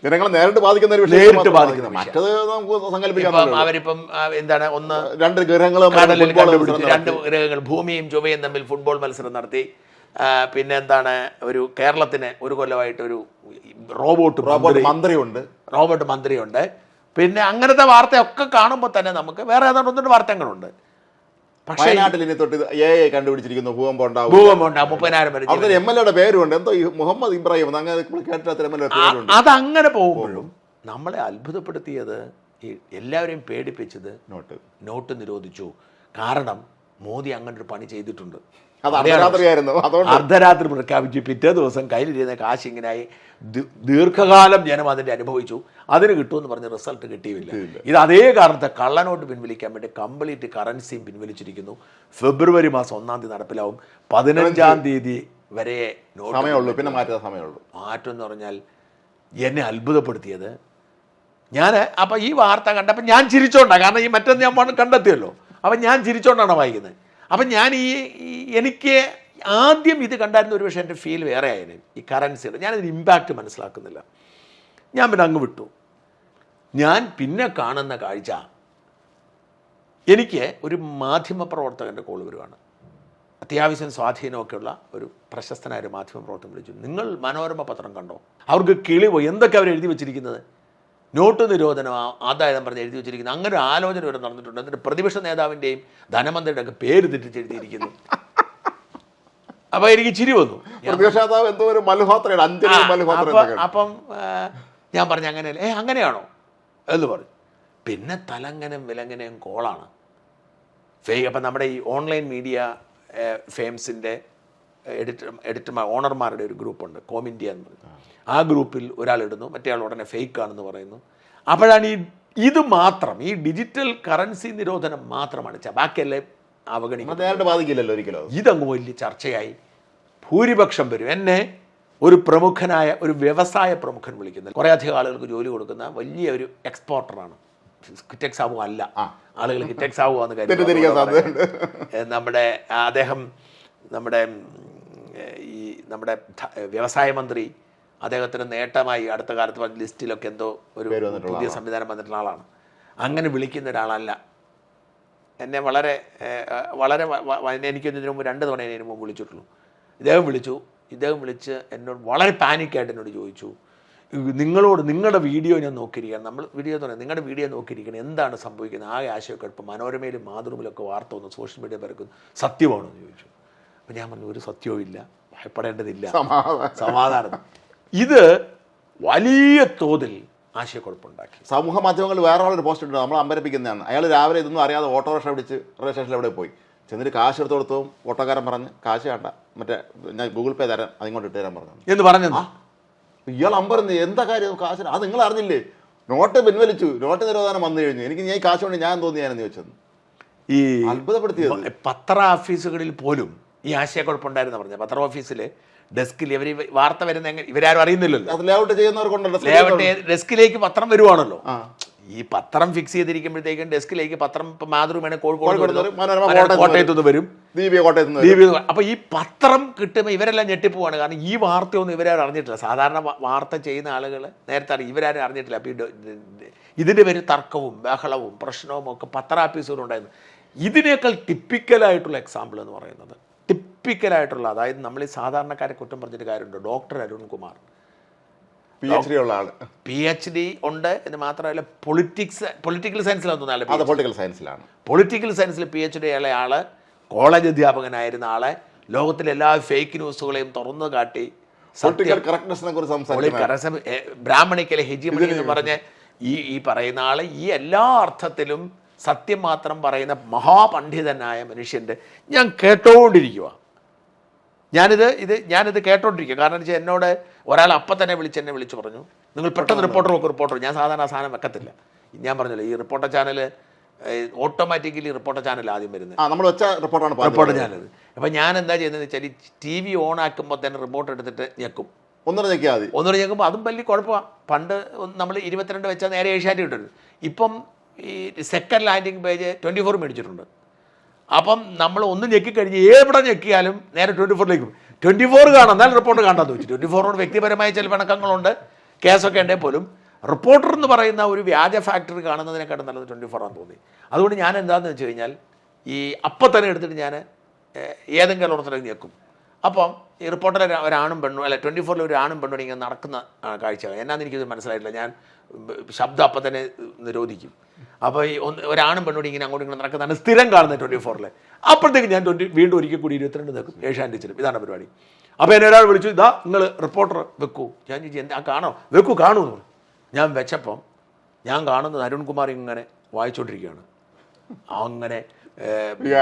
ജനങ്ങളെ നേരിട്ട് ബാധിക്കുന്ന ഒരു നേരിട്ട് ബാധിക്കുന്ന മറ്റത് നമുക്ക് സങ്കല്പിക്കാം. അവരിപ്പം എന്താണ്, 2 ഗ്രഹങ്ങൾ കടലിൽ കണ്ടുപിടിച്ചു, 2 ഗ്രഹങ്ങൾ ഭൂമിയും ചൊവ്വയും തമ്മിൽ ഫുട്ബോൾ മത്സരം നടത്തി. പിന്നെ എന്താണ്, ഒരു കേരളത്തിന് ഒരു കൊല്ലമായിട്ട് ഒരു റോബോട്ട് മന്ത്രിയുണ്ട്. പിന്നെ അങ്ങനത്തെ വാർത്തയൊക്കെ കാണുമ്പോൾ തന്നെ നമുക്ക് വേറെ ഏതാണ്ട് 1-2 വാർത്തകളുണ്ട്. പക്ഷേ കണ്ടുപിടിച്ചിരിക്കുന്നു ഭൂകമ്പം ഉണ്ടാവും 30,000 വരെ. MLA പേരുണ്ട്, എന്തോ മുഹമ്മദ് ഇബ്രാഹിം, അതങ്ങനെ പോകുമ്പോഴും നമ്മളെ അത്ഭുതപ്പെടുത്തിയത്, ഈ എല്ലാവരെയും പേടിപ്പിച്ചത് നോട്ട് നിരോധിച്ചു. കാരണം മോദി അങ്ങനെ ഒരു പണി ചെയ്തിട്ടുണ്ട്. അർദ്ധരാത്രി പ്രഖ്യാപിച്ചു, പിറ്റേ ദിവസം കയ്യിലിരുന്ന കാശ് ഇങ്ങനായി ദീർഘകാലം ജനം അതിൻ്റെ അനുഭവിച്ചു. അതിന് കിട്ടുമെന്ന് പറഞ്ഞ് റിസൾട്ട് കിട്ടിയില്ല. ഇത് അതേ കാരണത്തെ കള്ളനോട്ട് പിൻവലിക്കാൻ വേണ്ടി കംപ്ലീറ്റ് കറൻസിയും പിൻവലിച്ചിരിക്കുന്നു. ഫെബ്രുവരി മാസം 1-ാം തീയതി നടപ്പിലാവും. 15-ാം തീയതി വരെ പിന്നെ സമയമുള്ളൂ. മാറ്റം എന്ന് പറഞ്ഞാൽ എന്നെ അത്ഭുതപ്പെടുത്തിയത്, ഞാൻ അപ്പം ഈ വാർത്ത കണ്ടപ്പോൾ ഞാൻ ചിരിച്ചോണ്ടാണ്. കാരണം ഈ മറ്റൊന്ന് ഞാൻ കണ്ടെത്തിയല്ലോ. അപ്പം ഞാൻ ചിരിച്ചോണ്ടാണ് വായിക്കുന്നത്. അപ്പം ഞാൻ എനിക്ക് ആദ്യം ഇത് കണ്ടായിരുന്ന ഒരു പക്ഷേ എൻ്റെ ഫീൽ വേറെ ആയിരുന്നു. ഈ കറൻസിയുടെ ഞാനതിന് ഇമ്പാക്റ്റ് മനസ്സിലാക്കുന്നില്ല. ഞാൻ പിന്നെ അങ്ങ് വിട്ടു. ഞാൻ പിന്നെ കാണുന്ന കാഴ്ച, എനിക്ക് ഒരു മാധ്യമപ്രവർത്തകൻ്റെ കോൾ വരുവാണ്. അത്യാവശ്യം സ്വാധീനമൊക്കെയുള്ള ഒരു പ്രശസ്തനായ ഒരു മാധ്യമപ്രവർത്തകൻ വിളിച്ചു, നിങ്ങൾ മനോരമ പത്രം കണ്ടോ? അവർക്ക് കിളി പോയി. എന്തൊക്കെ അവർ എഴുതി വെച്ചിരിക്കുന്നത്, നോട്ട് നിരോധനം ആദായം പറഞ്ഞ് എഴുതി വെച്ചിരിക്കുന്നത്. അങ്ങനെ ഒരു ആലോചന വരെ നടന്നിട്ടുണ്ട്. എന്നിട്ട് പ്രതിപക്ഷ നേതാവിൻ്റെയും ധനമന്ത്രിയുടെ ഒക്കെ പേര് തെറ്റിച്ചെഴുതിയിരിക്കുന്നു. അപ്പോൾ എനിക്ക് ചിരി വന്നു. അപ്പം ഞാൻ പറഞ്ഞു, അങ്ങനെയല്ലേ, അങ്ങനെയാണോ എന്ന് പറഞ്ഞു. പിന്നെ തലങ്ങനം വിലങ്ങനെയും കോളാണ്. അപ്പം നമ്മുടെ ഈ ഓൺലൈൻ മീഡിയ ഫെയിംസിൻ്റെ എഡിറ്റർമാർ ഓണർമാരുടെ ഒരു ഗ്രൂപ്പുണ്ട്, കോമിന്ത്യ എന്ന് പറയും. ആ ഗ്രൂപ്പിൽ ഒരാളിടുന്നു, മറ്റേ ആൾ ഉടനെ ഫേക്കാണെന്ന് പറയുന്നു. അപ്പോഴാണ് ഇത് മാത്രം, ഈ ഡിജിറ്റൽ കറൻസി നിരോധനം മാത്രമാണ് ബാക്കിയല്ലേ അവഗണിക്കില്ലല്ലോ ഒരിക്കലും. ഇതങ്ങ് വലിയ ചർച്ചയായി. ഭൂരിപക്ഷം വരും. എന്നെ ഒരു പ്രമുഖനായ ഒരു വ്യവസായ പ്രമുഖൻ വിളിക്കുന്നത്, കുറേ അധികം ആളുകൾക്ക് ജോലി കൊടുക്കുന്ന വലിയ ഒരു എക്സ്പോർട്ടറാണ്. കിറ്റെക്സ് ആവുക അല്ല, ആളുകൾ കിറ്റെക്സ് ആവുകയെന്ന് കാര്യം അദ്ദേഹം നമ്മുടെ വ്യവസായ മന്ത്രി, അദ്ദേഹത്തിന് നേട്ടമായി അടുത്ത കാലത്ത് ലിസ്റ്റിലൊക്കെ എന്തോ ഒരു പുതിയ സംവിധാനം വന്നിട്ടുള്ള ആളാണ്. അങ്ങനെ വിളിക്കുന്ന ഒരാളല്ല. എന്നെ വളരെ എനിക്കൊന്നിനു മുമ്പ് 2 തവണ ഇതിനു മുമ്പ് വിളിച്ചിട്ടുള്ളൂ. ഇദ്ദേഹം വിളിച്ച് എന്നോട് വളരെ പാനിക്കായിട്ട് എന്നോട് ചോദിച്ചു, നിങ്ങളുടെ വീഡിയോ ഞാൻ നോക്കിയിരിക്കുകയാണ്. നമ്മൾ വീഡിയോ തന്നെ, നിങ്ങളുടെ വീഡിയോ നോക്കിയിരിക്കണം, എന്താണ് സംഭവിക്കുന്നത്? ആകെ ആശയക്കുഴപ്പം, മനോരമയിലും മാതൃഭൂമിയിലൊക്കെ വാർത്ത വന്നു, സോഷ്യൽ മീഡിയ പരക്കുന്നു, സത്യമാണോ എന്ന് ചോദിച്ചു. അപ്പം ഞാൻ പറഞ്ഞു, ഒരു സത്യവും ഇല്ല, ഭയപ്പെടേണ്ടതില്ല, സമാധാനം. ഇത് വലിയ തോതിൽ ആശയക്കുഴപ്പമുണ്ടാക്കി. സമൂഹ മാധ്യമങ്ങളിൽ വേറെ ആളൊരു പോസ്റ്റ് ഉണ്ട്, നമ്മൾ അമ്പരപ്പിക്കുന്നതാണ്. അയാൾ രാവിലെ ഇതൊന്നും അറിയാതെ ഓട്ടോറിക്ഷ പിടിച്ച് റെയിൽവേ സ്റ്റേഷനിൽ എവിടെ പോയി ചെന്നിട്ട് കാശ് എടുത്ത് കൊടുത്തതും ഓട്ടോക്കാരൻ പറഞ്ഞ് കാശ് വേണ്ട, മറ്റേ ഞാൻ ഗൂഗിൾ പേ തരാം, അതിങ്ങോട്ട് ഇട്ട് തരാൻ പറഞ്ഞു എന്ന് പറഞ്ഞു. ഇയാൾ അമ്പരന്ന്, എന്താ കാര്യം കാശ്? അത് നിങ്ങൾ അറിഞ്ഞില്ലേ, നോട്ട് പിൻവലിച്ചു, നോട്ട് നിരോധനം വന്നു കഴിഞ്ഞു, എനിക്ക് ഞാൻ കാശ് കൊണ്ട് ഞാൻ തോന്നിയാണെന്ന് ചോദിച്ചത്. ഈ അത്ഭുതപ്പെടുത്തിയത് പത്ര ഓഫീസുകളിൽ പോലും ഈ ആശയക്കുഴപ്പമുണ്ടായിരുന്നു പറഞ്ഞത്. പത്ര ഓഫീസിൽ ഡെസ്കിൽ ഇവർ വാർത്ത വരുന്ന ഇവരാരും അറിയുന്നില്ലല്ലോ, ലേഔട്ട് ചെയ്യുന്നവർക്കുണ്ടല്ലോ, ഡെസ്കിലേക്ക് പത്രം വരുവാണല്ലോ. ഈ പത്രം ഫിക്സ് ചെയ്തിരിക്കുമ്പോഴത്തേക്കും ഡെസ്കിലേക്ക് പത്രം, ഇപ്പം മാതൃഭൂമിയാണ് കോഴിക്കോട്, കോട്ടയത്തുനിന്ന് വരും, അപ്പൊ ഈ പത്രം കിട്ടുമ്പോൾ ഇവരെല്ലാം ഞെട്ടിപ്പോവാണ്. കാരണം ഈ വാർത്തയൊന്നും ഇവരാരും അറിഞ്ഞിട്ടില്ല. സാധാരണ വാർത്ത ചെയ്യുന്ന ആളുകൾ നേരത്തെ ഇവരാരും അറിഞ്ഞിട്ടില്ല. അപ്പൊ ഇതിന്റെ പേര് തർക്കവും ബഹളവും പ്രശ്നവും ഒക്കെ പത്ര ഓഫീസുകളുണ്ടായിരുന്നു. ഇതിനേക്കാൾ ടിപ്പിക്കലായിട്ടുള്ള എക്സാമ്പിൾ എന്ന് പറയുന്നത്, ടിപ്പിക്കലായിട്ടുള്ള, അതായത് നമ്മൾ ഈ സാധാരണക്കാരെ കുറ്റം പറഞ്ഞിട്ട് കാര്യമുണ്ട്. ഡോക്ടർ അരുൺകുമാർ PhD ഉള്ള ആള്, PhD ഉണ്ട് എന്ന് മാത്രമല്ല പൊളിറ്റിക്കൽ സയൻസിലാണ് തോന്നുന്നത്. അത് പൊളിറ്റിക്കൽ സയൻസിലാണ്. പൊളിറ്റിക്കൽ സയൻസിൽ PhD ഉള്ള ആള്, കോളേജ് അധ്യാപകനായിരുന്ന ആളെ, ലോകത്തിലെ എല്ലാ ഫേക്ക് ന്യൂസുകളെയും തുറന്നു കാട്ടി പൊളിറ്റിക്കൽ കറക്റ്റ്നെസിനെ കുറിച്ച് സംസാരിക്കുന്നത്, ബ്രാഹ്മണിക്കലെ ഹെജിമണി എന്ന് പറഞ്ഞ് ഈ പറയുന്ന ആള് ഈ എല്ലാ അർത്ഥത്തിലും സത്യം മാത്രം പറയുന്ന മഹാപണ്ഡിതനായ മനുഷ്യൻ്റെ ഞാൻ കേട്ടോണ്ടിരിക്കുക. ഞാനിത് കേട്ടോണ്ടിരിക്കുക. കാരണം വെച്ചാൽ എന്നോട് ഒരാൾ അപ്പം തന്നെ എന്നെ വിളിച്ചു പറഞ്ഞു, നിങ്ങൾ പെട്ടെന്ന് റിപ്പോർട്ടർ. ഞാൻ സാധാരണ ആ സാധനം വെക്കത്തില്ല. ഞാൻ പറഞ്ഞല്ലോ, ഈ reporter channel automatically reporter channel ആദ്യം വരുന്നത്, നമ്മൾ വെച്ച റിപ്പോർട്ടർ ചാനൽ. അപ്പം ഞാൻ എന്താ ചെയ്യുന്നതെന്ന് വെച്ചാൽ TV ഓൺ ആക്കുമ്പോൾ തന്നെ റിപ്പോർട്ട് എടുത്തിട്ട് ഞെക്കും. ഒന്നുകൂടെ ഞെക്കുമ്പോൾ അതും വലിയ കുഴപ്പമാണ്. പണ്ട് നമ്മൾ 22 വെച്ചാൽ നേരെ ഏഷ്യാനെറ്റ് കിട്ടുന്നത്. ഇപ്പം ഈ സെക്കൻഡ് ലാൻഡിങ് പേജ് 24 മേടിച്ചിട്ടുണ്ട്. അപ്പം നമ്മൾ ഒന്ന് ഞെക്കിക്കഴിഞ്ഞ് എവിടെ ഞെക്കിയാലും നേരെ 24ലേക്ക് 24 കാണാം, എന്നാലും റിപ്പോർട്ട് കാണാമെന്ന് വെച്ചു. 24 വ്യക്തിപരമായ ചില പിണക്കങ്ങളുണ്ട്, കേസൊക്കെ ഉണ്ടെങ്കിൽ പോലും റിപ്പോർട്ടർ എന്ന് പറയുന്ന ഒരു വ്യാജ ഫാക്ടറി കാണുന്നതിനെക്കാട്ടും നല്ലത് 24 ആണെന്ന് തോന്നി. അതുകൊണ്ട് ഞാൻ എന്താണെന്ന് വെച്ച് കഴിഞ്ഞാൽ ഈ അപ്പം തന്നെ എടുത്തിട്ട് ഞാൻ ഏതെങ്കിലും ഒരിടത്തേക്ക് ഞെക്കും. അപ്പം ഈ റിപ്പോർട്ടറിൽ ഒരാണും പെണ്ണും, അല്ല 24 ഒരു ആണും പെണ്ണും ഇങ്ങനെ നടക്കുന്ന കാഴ്ച എന്നാന്ന് എനിക്കത് മനസ്സിലായിട്ടില്ല. ഞാൻ ശബ്ദം അപ്പം തന്നെ നിരോധിക്കും. അപ്പോൾ ഈ ഒരാണും പെണ്ണോടി ഇങ്ങനെ അങ്ങോട്ടും ഇങ്ങനെ നടക്കുന്നതാണ് സ്ഥിരം കാണുന്നത് 24-ൽ. അപ്പോഴത്തേക്ക് ഞാൻ വീണ്ടും ഒരിക്കൽ കൂടി 22 നിൽക്കും ഏഷ്യാനെറ്റിലും. ഇതാണ് പരിപാടി. അപ്പോൾ എന്നെ ഒരാൾ വിളിച്ചു, ഇതാ നിങ്ങൾ റിപ്പോർട്ടർ വെക്കൂ. ഞാൻ ചോദിച്ചു, എന്താ കാണോ? വെക്കൂ, കാണൂ എന്ന് പറഞ്ഞു. ഞാൻ വെച്ചപ്പം ഞാൻ കാണുന്നത് അരുൺകുമാർ ഇങ്ങനെ വായിച്ചുകൊണ്ടിരിക്കുകയാണ്. അങ്ങനെ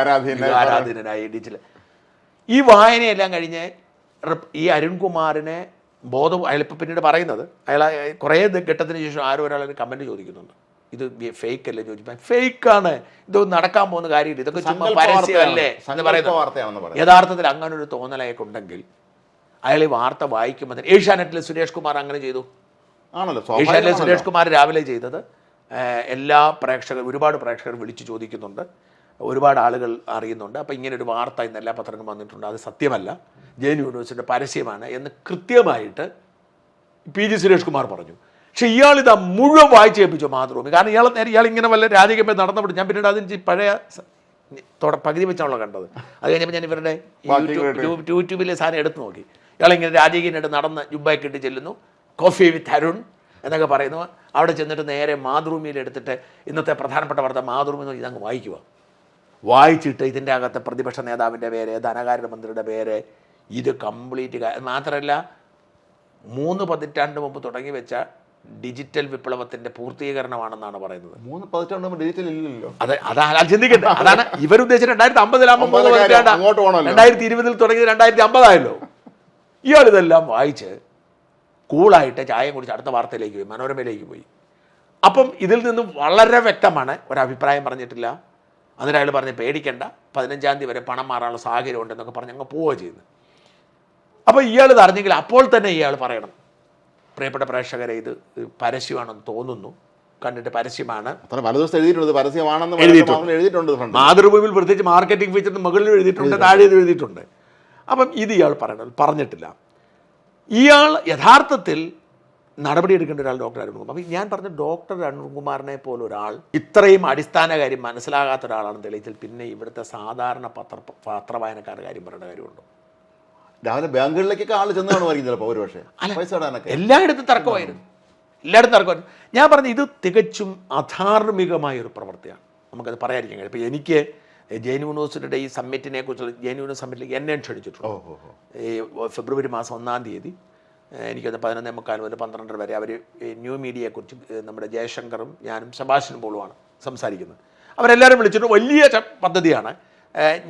ആരാധീനനായി ഡിജിറ്റൽ ഈ വായനയെല്ലാം കഴിഞ്ഞ് ഈ അരുൺകുമാറിനെ അയാളിപ്പോൾ പിന്നീട് പറയുന്നത്, അയാൾ കുറേ ഘട്ടത്തിന് ശേഷം ഒരാൾ കമൻറ്റ് ചോദിക്കുന്നുണ്ട്, ഇത് ഫേക്ക് അല്ലേ ചോദിച്ചാൽ, ഫേക്കാണ്, ഇത് നടക്കാൻ പോകുന്ന കാര്യമില്ല, ഇതൊക്കെ ചുമ്മാ പരസ്യമല്ലേ എന്ന് പറയുന്നത്. യഥാർത്ഥത്തിൽ അങ്ങനെ ഒരു തോന്നലൊക്കെയുണ്ടെങ്കിൽ അയാൾ ഈ വാർത്ത വായിക്കുമ്പോൾ തന്നെ ഏഷ്യാനെറ്റിലെ സുരേഷ് കുമാർ അങ്ങനെ ചെയ്തു. ഏഷ്യാനെറ്റിലെ സുരേഷ് കുമാർ രാവിലെ ചെയ്തത് എല്ലാ ഒരുപാട് പ്രേക്ഷകർ വിളിച്ചു ചോദിക്കുന്നുണ്ട്, ഒരുപാട് ആളുകൾ അറിയുന്നുണ്ട്. അപ്പോൾ ഇങ്ങനൊരു വാർത്ത ഇന്ന് എല്ലാ പത്രങ്ങളും വന്നിട്ടുണ്ട്, അത് സത്യമല്ല, ജെയിൻ യൂണിവേഴ്സിറ്റിയുടെ പരസ്യമാണ് എന്ന് കൃത്യമായിട്ട് PG സുരേഷ് കുമാർ പറഞ്ഞു. പക്ഷെ ഇയാളിതാ മുഴുവൻ വായിച്ച് കേൾപ്പിച്ചു മാതൃഭൂമി. കാരണം ഇയാൾ ഇങ്ങനെ വല്ല രാജകീയമായി നടന്നപ്പോൾ ഞാൻ പിന്നീട് അതിന് പഴയ പകുതി വെച്ചാണല്ലോ കണ്ടത്. അത് കഴിഞ്ഞപ്പോൾ ഞാൻ ഇവരുടെ യൂട്യൂബിലെ സാധനം എടുത്ത് നോക്കി. ഇയാളിങ്ങനെ രാജകീയനായിട്ട് നടന്ന് ജുബ്ബയൊക്കെ ഇട്ട് ചെല്ലുന്നു, കോഫി വിത്ത് അരുൺ എന്നൊക്കെ പറയുന്നു. അവിടെ ചെന്നിട്ട് നേരെ മാതൃഭൂമിയിൽ എടുത്തിട്ട് ഇന്നത്തെ പ്രധാനപ്പെട്ട വാർത്ത മാതൃഭൂമി ഇതങ്ങ് വായിക്കുക. വായിച്ചിട്ട് ഇതിൻ്റെ അകത്തെ പ്രതിപക്ഷ നേതാവിൻ്റെ പേര്, ധനകാര്യ മന്ത്രിയുടെ പേര്, ഇത് കംപ്ലീറ്റ്. മാത്രമല്ല 3 പതിറ്റാണ്ട് മുമ്പ് തുടങ്ങി വെച്ച ഡിജിറ്റൽ വിപ്ലവത്തിന്റെ പൂർത്തീകരണമാണെന്നാണ് പറയുന്നത്. 3 പതിറ്റാണ്ട് മുമ്പ് ഡിജിറ്റൽ ഇല്ലല്ലോ. അതെ, ചിന്തിക്കട്ടെ. അതാണ് ഇവരുദ്ദേശിച്ചത്. 2050 2020 തുടങ്ങിയത് 2050 ആയല്ലോ. ഇയാളിതെല്ലാം വായിച്ച് കൂളായിട്ട് ചായ കുടിച്ച് അടുത്ത വാർത്തയിലേക്ക് പോയി, മനോരമയിലേക്ക് പോയി. അപ്പം ഇതിൽ നിന്ന് വളരെ വ്യക്തമാണ്, ഒരഭിപ്രായം പറഞ്ഞിട്ടില്ല. എന്നിട്ട് അയാൾ പറഞ്ഞ് പേടിക്കേണ്ട, 15-ാം തീയതി വരെ പണം മാറാനുള്ള സാഹചര്യം ഉണ്ടെന്നൊക്കെ പറഞ്ഞ് അങ്ങ് പോവുക ചെയ്യുന്നത്. അപ്പോൾ ഇയാൾ ഇത് അറിഞ്ഞെങ്കിൽ അപ്പോൾ തന്നെ ഇയാൾ പറയണം, പ്രിയപ്പെട്ട പ്രേക്ഷകരെ ഇത് പരസ്യമാണെന്ന് തോന്നുന്നു, കണ്ടിട്ട് പരസ്യമാണ്, എഴുതിയിട്ടുണ്ട്. മാതൃഭൂമിയിൽ പ്രത്യേകിച്ച് മാർക്കറ്റിംഗ് ഫീച്ചറിന് മുകളിൽ എഴുതിയിട്ടുണ്ട്, താഴെ എഴുതിയിട്ടുണ്ട്. അപ്പം ഇത് ഇയാൾ പറഞ്ഞിട്ടില്ല. ഇയാൾ യഥാർത്ഥത്തിൽ നടപടിയെടുക്കേണ്ട ഒരാൾ ഡോക്ടർ അരുൺകുമാർ. അപ്പം ഞാൻ പറഞ്ഞ ഡോക്ടർ അരുൺകുമാറിനെ പോലെ ഒരാൾ ഇത്രയും അടിസ്ഥാന കാര്യം മനസ്സിലാകാത്ത ഒരാളാണ് തെളിയിച്ചാൽ പിന്നെ ഇവിടുത്തെ സാധാരണ പത്രവായനക്കാരുടെ കാര്യം പറയേണ്ട കാര്യമുണ്ടോ? രാവിലെ ബാങ്കുകളിലേക്കൊക്കെ ആൾ ചെന്നാണ് ചിലപ്പോൾ ഒരു പക്ഷേ എല്ലായിടത്തും തർക്കമായിരുന്നു. ഞാൻ പറഞ്ഞു ഇത് തികച്ചും അധാർമികമായൊരു പ്രവൃത്തിയാണ്. നമുക്കത് പറയാതിരിക്കാൻ കഴിയും. ഇപ്പോൾ എനിക്ക് ജെയിൻ യൂണിവേഴ്സിറ്റിയുടെ ഈ സമ്മിറ്റിനെ കുറിച്ച് ജെയിൻ യൂണിവേഴ്സിറ്റി സമ്മിറ്റിലേക്ക് എന്നെ ക്ഷണിച്ചിട്ടുണ്ട്. ഈ ഫെബ്രുവരി മാസം 1-ാം തീയതി എനിക്കൊന്ന് 11:45 മുതൽ 12 വരെ അവർ ന്യൂ മീഡിയയെക്കുറിച്ച് നമ്മുടെ ജയശങ്കറും ഞാനും സെബാസ്റ്റ്യൻ പോളുമാണ് സംസാരിക്കുന്നത്. അവരെല്ലാവരും വിളിച്ചിട്ട് വലിയ പദ്ധതിയാണ്.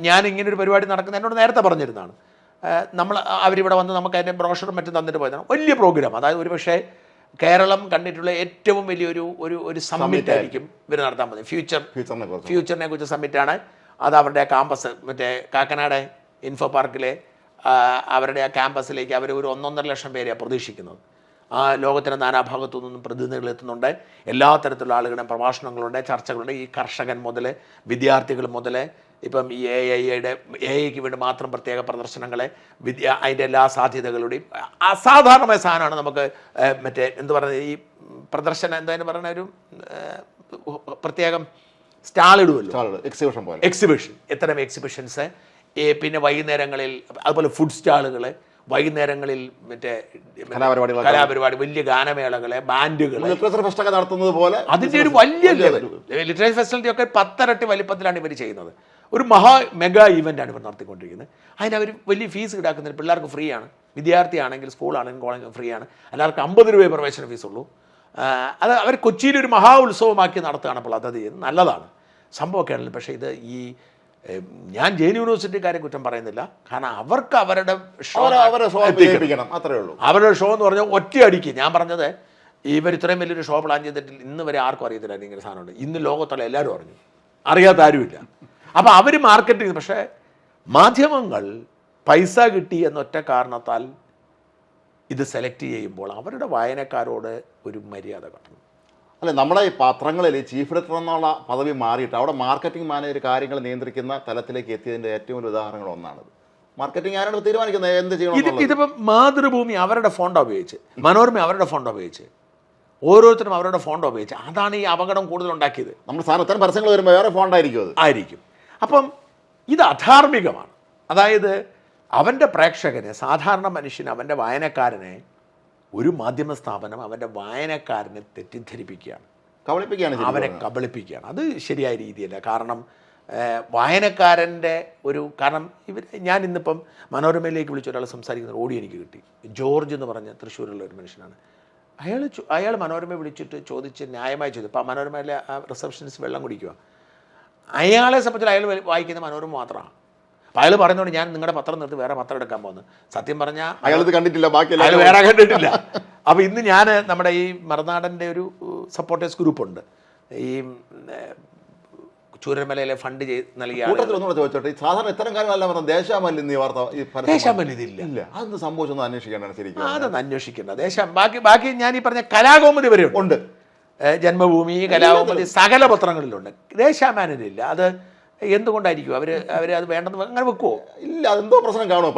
ഞാൻ ഇങ്ങനൊരു പരിപാടി നടക്കുന്നത് എന്നോട് നേരത്തെ പറഞ്ഞിരുന്നതാണ്. അവരിവിടെ വന്ന് നമുക്ക് അതിൻ്റെ ബ്രോഷറും മറ്റും തന്നിട്ട് പോയതാണ്. വലിയ പ്രോഗ്രാം, അതായത് ഒരു പക്ഷേ കേരളം കണ്ടിട്ടുള്ള ഏറ്റവും വലിയൊരു ഒരു സമ്മിറ്റ് ആയിരിക്കും ഇവർ നടത്താൻ പോകുന്നത്. ഫ്യൂച്ചറിനെ കുറിച്ച് സമ്മിറ്റാണ്. അത് അവരുടെ ക്യാമ്പസ്, മറ്റേ കാക്കനാട് ഇൻഫോ പാർക്കിലെ അവരുടെ ആ ക്യാമ്പസിലേക്ക് അവർ ഒരു 1.5 ലക്ഷം പേരെയാണ് പ്രതീക്ഷിക്കുന്നത്. ആ ലോകത്തിൻ്റെ നാനാഭാഗത്തു നിന്നും പ്രതിനിധികൾ എത്തുന്നുണ്ട്. എല്ലാ തരത്തിലുള്ള ആളുകളുടെയും പ്രഭാഷണങ്ങളുണ്ട്, ചർച്ചകളുണ്ട്. ഈ കർഷകൻ മുതൽ വിദ്യാർത്ഥികൾ മുതൽ ഇപ്പം ഈ AI-ക്ക് വേണ്ടി മാത്രം പ്രത്യേക പ്രദർശനങ്ങളെ അതിൻ്റെ എല്ലാ സാധ്യതകളുടെയും അസാധാരണമായ സാധനമാണ്. നമുക്ക് മറ്റേ എന്ത് പറയുന്നത്, ഈ പ്രദർശനം എന്തായാലും പറയുന്ന ഒരു പ്രത്യേകം സ്റ്റാൾ ഇടുമല്ലോ, എക്സിബിഷൻ. ഇത്തരം എക്സിബിഷൻസ് പിന്നെ വൈകുന്നേരങ്ങളിൽ അതുപോലെ ഫുഡ് സ്റ്റാളുകൾ, വൈകുന്നേരങ്ങളിൽ മറ്റേ കലാപരിപാടി, വലിയ ഗാനമേളകള്, ബാൻഡുകൾ, ലിറ്ററേച്ചർ ഫെസ്റ്റ് ഒക്കെ നടത്തുന്നത് പോലെ അതിൻ്റെ ഒരു വലിയ ലെവൽ. ലിറ്ററേച്ചർ ഫെസ്റ്റിവലിറ്റി ഒക്കെ 10 ഇരട്ടി വലിപ്പത്തിലാണ് ഇവർ ചെയ്യുന്നത്. ഒരു മെഗാ ഈവൻ്റാണ് ഇവർ നടത്തിക്കൊണ്ടിരിക്കുന്നത്. അതിന് അവർ വലിയ ഫീസ് ഈടാക്കുന്നില്ല. പിള്ളേർക്ക് ഫ്രീ ആണ്, വിദ്യാർത്ഥിയാണെങ്കിൽ സ്കൂളാണെങ്കിൽ കോളേജ് ഫ്രീ ആണ്. എല്ലാവർക്കും 50 രൂപയെ പ്രവേശന ഫീസുള്ളൂ. അത് അവർ കൊച്ചിയിലൊരു മഹാ ഉത്സവമാക്കി നടത്തുകയാണ്. അപ്പോൾ അത് ചെയ്യുന്നത് നല്ലതാണ് സംഭവമൊക്കെ ആണെങ്കിലും. പക്ഷേ ഇത് ഞാൻ ജെയിൻ യൂണിവേഴ്സിറ്റിക്കാരെ കുറ്റം പറയുന്നില്ല. കാരണം അവർക്ക് അവരുടെ ഷോ അത്രേ ഉള്ളൂ. അവരുടെ ഷോ എന്ന് പറഞ്ഞാൽ ഒറ്റയടിക്ക്. ഞാൻ പറഞ്ഞത് ഇവർ ഇത്രയും വലിയൊരു ഷോ പ്ലാൻ ചെയ്തിട്ട് ഇന്ന് വരെ ആർക്കും അറിയത്തില്ല ഇങ്ങനെ സാധനമുണ്ട്. ഇന്ന് ലോകത്തുള്ള എല്ലാവരും അറിഞ്ഞു, അറിയാത്ത ആരുമില്ല. അപ്പോൾ അവർ മാർക്കറ്റിംഗ്. പക്ഷേ മാധ്യമങ്ങൾ പൈസ കിട്ടി എന്നൊറ്റ കാരണത്താൽ ഇത് സെലക്ട് ചെയ്യുമ്പോൾ അവരുടെ വായനക്കാരോട് ഒരു മര്യാദ കാട്ടണം. അല്ല, നമ്മുടെ ഈ പത്രങ്ങളിൽ ചീഫ് എഡിറ്റർ എന്നുള്ള പദവി മാറിയിട്ട് അവിടെ മാർക്കറ്റിംഗ് മാനേജർ കാര്യങ്ങൾ നിയന്ത്രിക്കുന്ന തലത്തിലേക്ക് എത്തിയതിൻ്റെ ഏറ്റവും വലിയ ഉദാഹരണങ്ങൾ ഒന്നാണ്. മാർക്കറ്റിംഗ് ആരാണ് തീരുമാനിക്കുന്നത് എന്ത് ചെയ്യണം? ഇതിപ്പോൾ മാതൃഭൂമി അവരുടെ ഫോണ്ട് ഉപയോഗിച്ച്, മനോരമ അവരുടെ ഫോണ്ട് ഉപയോഗിച്ച്, ഓരോരുത്തരും അവരുടെ ഫോണ്ട് ഉപയോഗിച്ച്, അതാണ് ഈ അപകടം കൂടുതൽ ഉണ്ടാക്കിയത്. നമ്മുടെ സ്ഥാനത്തിന് പരസ്യങ്ങൾ വരുമ്പോൾ വേറെ ഫോണ്ടായിരിക്കും അത് ആയിരിക്കും. അപ്പം ഇത് അധാർമികമാണ്. അതായത് അവൻ്റെ പ്രേക്ഷകനെ, സാധാരണ മനുഷ്യന്, അവൻ്റെ വായനക്കാരനെ ഒരു മാധ്യമ സ്ഥാപനം അവൻ്റെ വായനക്കാരനെ തെറ്റിദ്ധരിപ്പിക്കുകയാണ്, അവരെ കബളിപ്പിക്കുകയാണ്. അത് ശരിയായ രീതിയല്ല. കാരണം വായനക്കാരൻ്റെ കാരണം ഞാൻ ഇന്നിപ്പം മനോരമയിലേക്ക് വിളിച്ച ഒരാൾ സംസാരിക്കുന്ന ഓഡിയോ എനിക്ക് കിട്ടി. ജോർജ് എന്ന് പറഞ്ഞ തൃശ്ശൂരുള്ള ഒരു മനുഷ്യനാണ്. അയാൾ മനോരമയെ വിളിച്ചിട്ട് ചോദിച്ച് ന്യായമായി ചോദിച്ചു. ഇപ്പം മനോരമയിലെ റിസപ്ഷനിസ്റ്റ് വെള്ളം കുടിക്കുക. അയാളെ സംബന്ധിച്ച് അയാൾ വായിക്കുന്ന മനോരമ മാത്രമാണ്. അപ്പോൾ അയാൾ പറയുന്നതുകൊണ്ട് ഞാൻ നിങ്ങളുടെ പത്രം നിർത്തി വേറെ പത്രം എടുക്കാൻ പോകുന്നു. സത്യം പറഞ്ഞാൽ അയാൾ കണ്ടിട്ടില്ല, അയാൾ വേറെ കണ്ടിട്ടില്ല. അപ്പോൾ ഇന്ന് ഞാൻ നമ്മുടെ ഈ മറുനാടൻ്റെ ഒരു സപ്പോർട്ടേഴ്സ് ഗ്രൂപ്പുണ്ട്. ഈ ചൂരൽമലയിലെ ഫണ്ട് നൽകിയ ചോദിച്ചോട്ടെ, സാധാരണ ഇത്തരം കാര്യങ്ങളല്ല ദേശാമല്യം ഇതില്ല. അതൊന്ന് സംഭവിച്ചൊന്നും അന്വേഷിക്കേണ്ടതാണ് ശരിക്കും. അതൊന്നും അന്വേഷിക്കേണ്ട. ബാക്കി ഞാൻ ഈ പറഞ്ഞ കലാകൗമുദി വരെ ഉണ്ട്, ജന്മഭൂമി, കലാകൗമുദി, സകല പത്രങ്ങളിലുണ്ട്. ദേശാമാനിലില്ല. അത് എന്തുകൊണ്ടായിരിക്കും? അവർ അത് വേണ്ടെന്ന് അങ്ങനെ വെക്കുമോ? ഇല്ല, അതെന്തോ പ്രശ്നം കാണുമോ?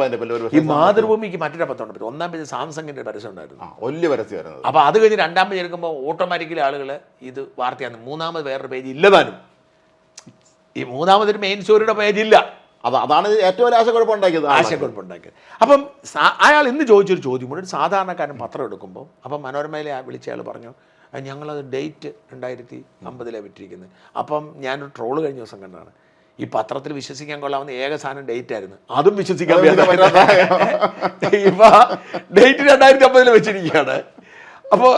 ഈ മാതൃഭൂമിക്ക് മറ്റൊരു പത്രമുണ്ട്. ഒന്നാം പേജ് സാംസങ്ങിന്റെ പരസ്യം ഉണ്ടായിരുന്നു, വലിയ പരസ്യം. അപ്പോൾ അത് കഴിഞ്ഞ് രണ്ടാം പേജ് എടുക്കുമ്പോൾ ഓട്ടോമാറ്റിക്കലി ആളുകൾ ഇത് വാർത്തയാണ്. മൂന്നാമത് വേറൊരു പേജ് ഇല്ലതാനും. ഈ മൂന്നാമതൊരു മെയിൻ സ്റ്റോറിയുടെ പേജ് ഇല്ല. അതാണ് ഏറ്റവും വലിയ ആശയക്കുഴപ്പമുണ്ടാക്കിയത്. അപ്പം അയാൾ ഇന്ന് ചോദിച്ചൊരു ചോദ്യം, ഒരു സാധാരണക്കാരൻ പത്രം എടുക്കുമ്പോൾ, അപ്പം മനോരമയിലെ വിളിച്ച അയാൾ പറഞ്ഞു ഞങ്ങളത് ഡേറ്റ് 2050 വിറ്റിരിക്കുന്നത്. അപ്പം ഞാനൊരു ട്രോള് കഴിഞ്ഞ ദിവസം കണ്ടാണ്, ഈ പത്രത്തിൽ വിശ്വസിക്കാൻ കൊള്ളാവുന്ന ഏക സാധനം ഡേറ്റ് ആയിരുന്നു, അതും വിശ്വസിക്കാൻ ഇപ്പൊ ഡേറ്റ് 2050 വെച്ചിരിക്കുകയാണ്. അപ്പോൾ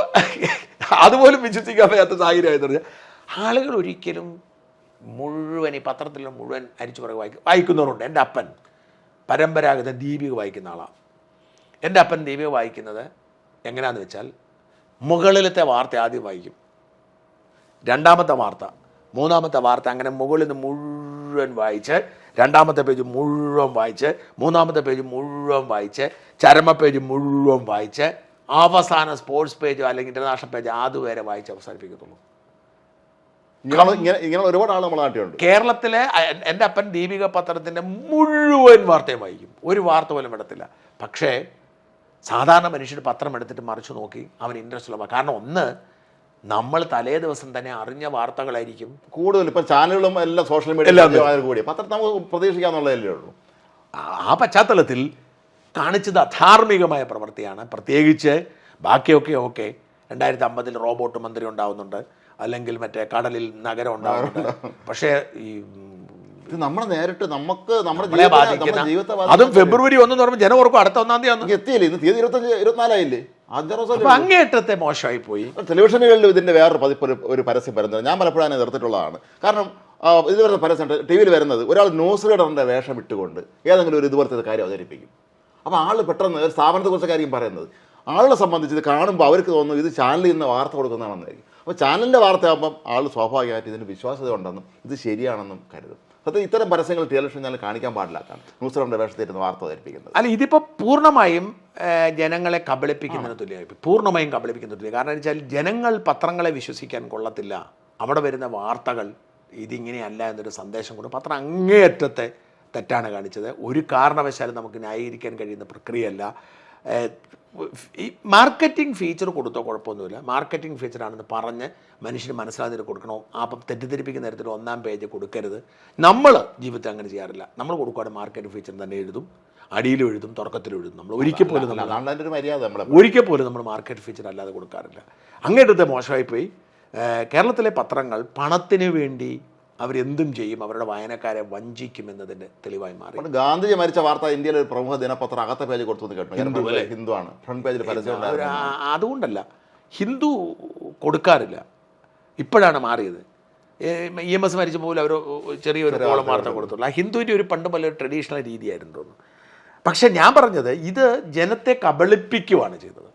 അതുപോലും വിശ്വസിക്കാൻ വയ്യാത്ത സാഹചര്യമായെന്ന് പറഞ്ഞാൽ ആളുകൾ ഒരിക്കലും മുഴുവൻ ഈ പത്രത്തിലുള്ള മുഴുവൻ അരിച്ചു പുറകെ വായിക്കുന്നവരുണ്ട്. എൻ്റെ അപ്പൻ പരമ്പരാഗത ദീപിക വായിക്കുന്ന ആളാണ്. എൻ്റെ അപ്പൻ ദീപിക വായിക്കുന്നത് എങ്ങനെയാണെന്ന് വെച്ചാൽ, മുകളിലത്തെ വാർത്ത ആദ്യം വായിക്കും, രണ്ടാമത്തെ വാർത്ത, മൂന്നാമത്തെ വാർത്ത, അങ്ങനെ മുകളിൽ നിന്ന് മുഴുവൻ വായിച്ച്, രണ്ടാമത്തെ പേജ് മുഴുവൻ വായിച്ച്, മൂന്നാമത്തെ പേജ് മുഴുവൻ വായിച്ച്, ചരമ പേജ് മുഴുവൻ വായിച്ച്, അവസാന സ്പോർട്സ് പേജോ അല്ലെങ്കിൽ ഇന്റർനാഷണൽ പേജ് അതുവരെ വായിച്ച് അവസാനിപ്പിക്കത്തുള്ളൂ. ഇങ്ങനെ ഒരുപാട് ആൾ നമ്മുടെ നാട്ടിലുണ്ട്. കേരളത്തിലെ എൻ്റെ അപ്പൻ ദീപിക പത്രത്തിൻ്റെ മുഴുവൻ വാർത്തയും വായിക്കും, ഒരു വാർത്ത പോലും വിടത്തില്ല. പക്ഷേ സാധാരണ മനുഷ്യർ പത്രം എടുത്തിട്ട് മറിച്ച് നോക്കി അവൻ ഇൻട്രസ്റ്റ് ഉള്ള. കാരണം ഒന്ന്, നമ്മൾ തലേ ദിവസം തന്നെ അറിഞ്ഞ വാർത്തകളായിരിക്കും കൂടുതൽ. ഇപ്പം ചാനലുകളും എല്ലാം സോഷ്യൽ മീഡിയ കൂടി പത്രം നമുക്ക് പ്രതീക്ഷിക്കാന്നുള്ളതല്ലേ ഉള്ളൂ. ആ പശ്ചാത്തലത്തിൽ കാണിച്ചത് അധാർമികമായ പ്രവൃത്തിയാണ്. പ്രത്യേകിച്ച് ബാക്കിയൊക്കെ 2050 റോബോട്ട് മന്ത്രി ഉണ്ടാവുന്നുണ്ട്, അല്ലെങ്കിൽ മറ്റേ കടലിൽ നഗരം ഉണ്ടാവുന്നുണ്ട്. പക്ഷേ ഈ നമ്മളെ നേരിട്ട് നമുക്ക് നമ്മുടെ ജീവിതത്തെ അതും ഫെബ്രുവരി 1 എന്ന് പറയുമ്പോൾ ജനം ഓർക്കും അടുത്ത 1-ാം തീയതി എത്തിയില്ലേ. ഇന്ന് തീയതി 24-ആയില്ലേ? അങ്ങേയറ്റത്തെ മോശമായി പോയി. ടെലിവിഷനുകളിൽ ഇതിന്റെ വേറൊരു പതിപ്പ് ഒരു പരസ്യം വരുന്നത് ഞാൻ പലപ്പോഴും അതിനെ നിർത്തിയിട്ടുള്ളതാണ്. കാരണം ഇത് വരുന്ന പരസ്യം ടി വിയിൽ വരുന്നത് ഒരാൾ ന്യൂസ് റീഡറിന്റെ വേഷം ഇട്ടുകൊണ്ട് ഏതെങ്കിലും ഒരു ഇതുപോലത്തെ കാര്യം അവതരിപ്പിക്കും. അപ്പോൾ ആൾ പെട്ടെന്ന് ഒരു സ്ഥാപനത്തെക്കുറിച്ച കാര്യം പറയുന്നത് ആളെ സംബന്ധിച്ച് ഇത് കാണുമ്പോൾ അവർക്ക് തോന്നുന്നു ഇത് ചാനലിൽ നിന്ന് വാർത്ത കൊടുക്കുന്നതാണെന്നായിരിക്കും. അപ്പോൾ ചാനലിൻ്റെ വാർത്തയാകുമ്പം ആൾ സ്വാഭാവികമായിട്ട് ഇതിന് വിശ്വാസ്യത ഉണ്ടെന്നും ഇത് ശരിയാണെന്നും കരുതും. സത്യം ഇത്തരം പരസ്യങ്ങൾ ടെലിവിഷൻ ചാനൽ കാണിക്കാൻ പാടില്ലാത്താണ് ന്യൂസ് റീഡറിന്റെ വേഷത്തിരുന്ന് വാർത്ത അവതരിപ്പിക്കുന്നത്. അല്ല, ഇതിപ്പോൾ പൂർണ്ണമായും ജനങ്ങളെ കബളിപ്പിക്കുന്നതിന് തുല്യമായി, പൂർണ്ണമായും കബളിപ്പിക്കുന്ന തുല്യം. കാരണം വെച്ചാൽ ജനങ്ങൾ പത്രങ്ങളെ വിശ്വസിക്കാൻ കൊള്ളത്തില്ല, അവിടെ വരുന്ന വാർത്തകൾ ഇതിങ്ങനെയല്ല എന്നൊരു സന്ദേശം കൊണ്ട് പത്രം അങ്ങേയറ്റത്തെ തെറ്റാണ് കാണിച്ചത്. ഒരു കാരണവശാലും നമുക്ക് ന്യായീകരിക്കാൻ കഴിയുന്ന പ്രക്രിയയല്ല. ഈ മാർക്കറ്റിംഗ് ഫീച്ചർ കൊടുത്തോ കുഴപ്പമൊന്നുമില്ല. മാർക്കറ്റിംഗ് ഫീച്ചറാണെന്ന് പറഞ്ഞ് മനുഷ്യന് മനസ്സിലാകുന്നതിന് കൊടുക്കണോ. അപ്പം തെറ്റിദ്ധരിപ്പിക്കുന്ന തരത്തിൽ 1-ാം പേജ് കൊടുക്കരുത്. നമ്മൾ ജീവിതത്തിൽ അങ്ങനെ ചെയ്യാറില്ല. നമ്മൾ കൊടുക്കുകയാണ് മാർക്കറ്റിംഗ് ഫീച്ചർ തന്നെ എഴുതും, അടിയിലും എഴുതും, തുടക്കത്തിലും എഴുതും. നമ്മൾ ഒരിക്കൽ പോലും നമ്മൾ മാർക്കറ്റ് ഫീച്ചർ അല്ലാതെ കൊടുക്കാറില്ല. അങ്ങേറ്റത്തെ മോശമായിപ്പോയി. കേരളത്തിലെ പത്രങ്ങൾ പണത്തിന് വേണ്ടി അവരെന്തും ചെയ്യും, അവരുടെ വായനക്കാരെ വഞ്ചിക്കുമെന്നതിൻ്റെ തെളിവായി മാറി. ഗാന്ധിജി മരിച്ച വാർത്ത ഇന്ത്യയിലെ ഒരു പ്രമുഖ ദിനപത്രം അകത്തെ പേജ് കൊടുത്തു കേട്ടു. ഹിന്ദു ആണ് ഫ്രണ്ട് പേജിൽ പരസ്യം. അതുകൊണ്ടല്ല, ഹിന്ദു കൊടുക്കാറില്ല, ഇപ്പോഴാണ് മാറിയത്. EMS മരിച്ച പോലും അവർ ചെറിയൊരു കോളം വാർത്ത കൊടുത്തുള്ളൂ. ആ ഹിന്ദുവിൻ്റെ ഒരു പണ്ട് പോലെ ട്രഡീഷണൽ രീതിയായിരുന്നു തോന്നുന്നു. പക്ഷെ ഞാൻ പറഞ്ഞത് ഇത് ജനത്തെ കബളിപ്പിക്കുവാണ് ചെയ്തത്.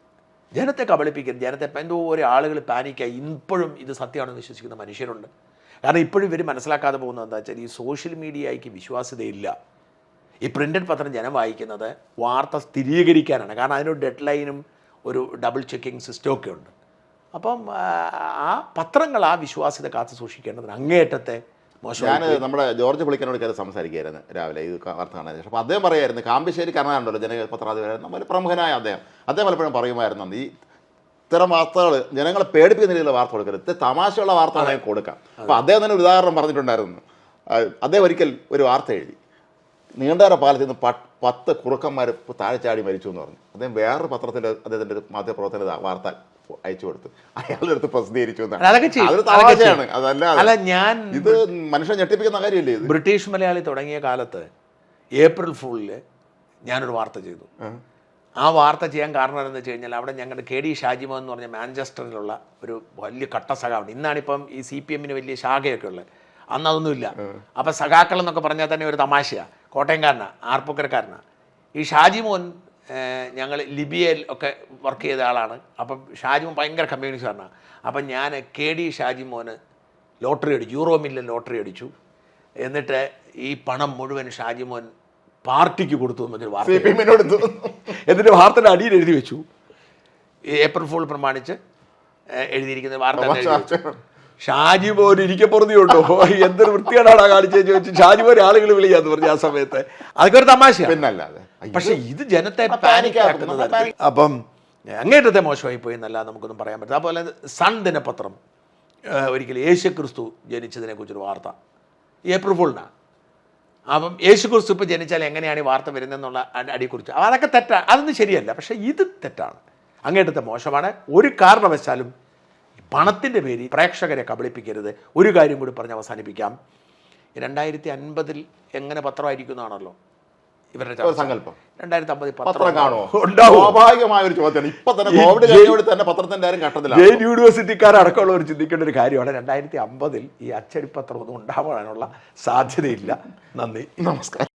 ജനത്തെ കബളിപ്പിക്കുന്നത്, ജനത്തെ എന്തോ ഓരോ ആളുകൾ പാനിക്കായി. ഇപ്പോഴും ഇത് സത്യമാണെന്ന് വിശ്വസിക്കുന്ന മനുഷ്യരുണ്ട്. കാരണം ഇപ്പോഴും ഇവർ മനസ്സിലാക്കാതെ പോകുന്നത് എന്താ വെച്ചാൽ ഈ സോഷ്യൽ മീഡിയയ്ക്ക് വിശ്വാസ്യതയില്ല. ഈ പ്രിൻ്റഡ് പത്രം ജനം വായിക്കുന്നത് വാർത്ത സ്ഥിരീകരിക്കാനാണ്. കാരണം അതിനൊരു ഡെഡ് ലൈനും ഒരു ഡബിൾ ചെക്കിങ് സിസ്റ്റമൊക്കെ ഉണ്ട്. അപ്പം ആ പത്രങ്ങൾ ആ വിശ്വാസ്യത കാത്തു സൂക്ഷിക്കേണ്ടതിന് അങ്ങേയറ്റത്തെ മോശം. ഞാൻ നമ്മുടെ ജോർജ് പുളിക്കനോട് കയറി സംസാരിക്കുകയായിരുന്നു രാവിലെ ഇത് വാർത്ത കാണാൻ ശേഷം. അപ്പോൾ അദ്ദേഹം പറയായിരുന്നു, കാമ്പശ്ശേരി കർണാണ്ടല്ലോ ജനകീയ പത്രാധിപരായിരുന്നു, നമ്മൾ പ്രമുഖനായ അദ്ദേഹം പലപ്പോഴും പറയുമായിരുന്നു, ഈ ഇത്തരം വാർത്തകൾ ജനങ്ങളെ പേടിപ്പിക്കുന്ന രീതിയിലുള്ള വാർത്ത കൊടുക്കരുത്, തമാശയുള്ള വാർത്ത വേണമെങ്കിൽ കൊടുക്കാം. അപ്പോൾ അദ്ദേഹം തന്നെ ഒരു ഉദാഹരണം പറഞ്ഞിട്ടുണ്ടായിരുന്നു. അദ്ദേഹം ഒരിക്കൽ ഒരു വാർത്ത എഴുതി, നീണ്ടകര പാലത്തിൽ നിന്ന് 10 കുറുക്കന്മാർ താഴെ ചാടി മരിച്ചു എന്ന് പറഞ്ഞു. അദ്ദേഹം വേറൊരു പത്രത്തിൽ അദ്ദേഹത്തിൻ്റെ ഒരു മാധ്യമപ്രവർത്തന വാർത്ത അയച്ചു കൊടുത്തു, അയാളുടെ അടുത്ത് പ്രസിദ്ധീകരിച്ചു എന്നാണ്. അതൊരു തമാശയാണ്, അതല്ല ഞാൻ ഇത് മനുഷ്യൻ ഞെട്ടിപ്പിക്കുന്ന കാര്യമല്ലേ ഇത്. ബ്രിട്ടീഷ് മലയാളി തുടങ്ങിയ കാലത്ത് ഏപ്രിൽ ഫൂളില് ഞാനൊരു വാർത്ത ചെയ്തു. ആ വാർത്ത ചെയ്യാൻ കാരണം എന്താണെന്ന് വെച്ച് കഴിഞ്ഞാൽ അവിടെ ഞങ്ങളുടെ KD ഷാജിമോൻ എന്ന് പറഞ്ഞ മാഞ്ചസ്റ്ററിലുള്ള ഒരു വലിയ കട്ട സഖാവുണ്ട്. ഇന്നാണിപ്പം ഈ CPM വലിയ ശാഖയൊക്കെ ഉള്ളത്, അന്ന് അതൊന്നുമില്ല. അപ്പം സഖാക്കൾ എന്നൊക്കെ പറഞ്ഞാൽ തന്നെ ഒരു തമാശയാണ്. കോട്ടയംകാരനാണ്, ആർപ്പൂക്കരക്കാരനാണ്. ഈ ഷാജിമോൻ ഞങ്ങൾ ലിബിയയിൽ ഒക്കെ വർക്ക് ചെയ്ത ആളാണ്. അപ്പം ഷാജിമോൻ ഭയങ്കര കമ്മ്യൂണിസ്റ്റുകാരനാണ്. അപ്പം ഞാൻ KD ഷാജിമോന് ലോട്ടറി അടിച്ചു, യൂറോ മില്യൻ ലോട്ടറി അടിച്ചു. എന്നിട്ട് ഈ പണം മുഴുവൻ ഷാജിമോൻ പാർട്ടിക്ക് കൊടുത്തു എന്നൊരു വാർത്ത. എന്നിട്ട് വാർത്തയുടെ അടിയിൽ എഴുതി വെച്ചു, ഏപ്രിൽ ഫൂൾ പ്രമാണിച്ച് എഴുതിയിരിക്കുന്ന വാർത്ത. ഷാജിമോൻ ഇരിക്കപ്പുറത്തിയുണ്ടോ, എന്തൊരു വൃത്തികേടാണ് കാണിച്ചതെന്ന് ചോദിച്ചു. ഷാജിമോൻ ആളുകൾ വിളിക്കാന്ന് പറഞ്ഞു ആ സമയത്ത്. അതൊക്കെ ഒരു തമാശയാണ്. പക്ഷെ ഇത് ജനത്തെ പാനിക്കാക്കുന്നത്. അപ്പം അങ്ങേറ്റത്തെ മോശമായി പോയി എന്നല്ല നമുക്കൊന്നും പറയാൻ പറ്റില്ല. അതുപോലെ സൺ ദിനപത്രം ഒരിക്കലും യേശുക്രിസ്തു ജനിച്ചതിനെ കുറിച്ചൊരു വാർത്ത, ഏപ്രിൽ ഫൂളിനാണ്. അപ്പം യേശുക്രിസ്തു ഇപ്പോൾ ജനിച്ചാൽ എങ്ങനെയാണ് ഈ വാർത്ത വരുന്നതെന്നുള്ള അടിയെക്കുറിച്ച് അതൊക്കെ തെറ്റാണ്, അതൊന്നും ശരിയല്ല. പക്ഷേ ഇത് തെറ്റാണ്, അങ്ങേറ്റത്തെ മോശമാണ്. ഒരു കാരണവശാലും പണത്തിൻ്റെ പേരിൽ പ്രേക്ഷകരെ കബളിപ്പിക്കരുത്. ഒരു കാര്യം കൂടി പറഞ്ഞ് അവസാനിപ്പിക്കാം. 2050 എങ്ങനെ പത്രമായിരിക്കുന്നതാണല്ലോ ഇവരുടെ സങ്കല്പം. 2050 പത്രം കാണുമോ? സ്വാഭാവികമായ ഒരു ചോദ്യമാണ്. ഇപ്പൊ തന്നെ കോവിഡ് കഴിഞ്ഞോട് തന്നെ പത്രത്തിന്റെ കാര്യം ഘട്ടത്തിലാണ്. ജയിൽ യൂണിവേഴ്സിറ്റിക്കാരടക്കമുള്ളവർ ചിന്തിക്കേണ്ട ഒരു കാര്യമാണ്. 2050 ഈ അച്ചടിപ്പത്രം ഒന്നും ഉണ്ടാവാനുള്ള സാധ്യതയില്ല. നന്ദി, നമസ്കാരം.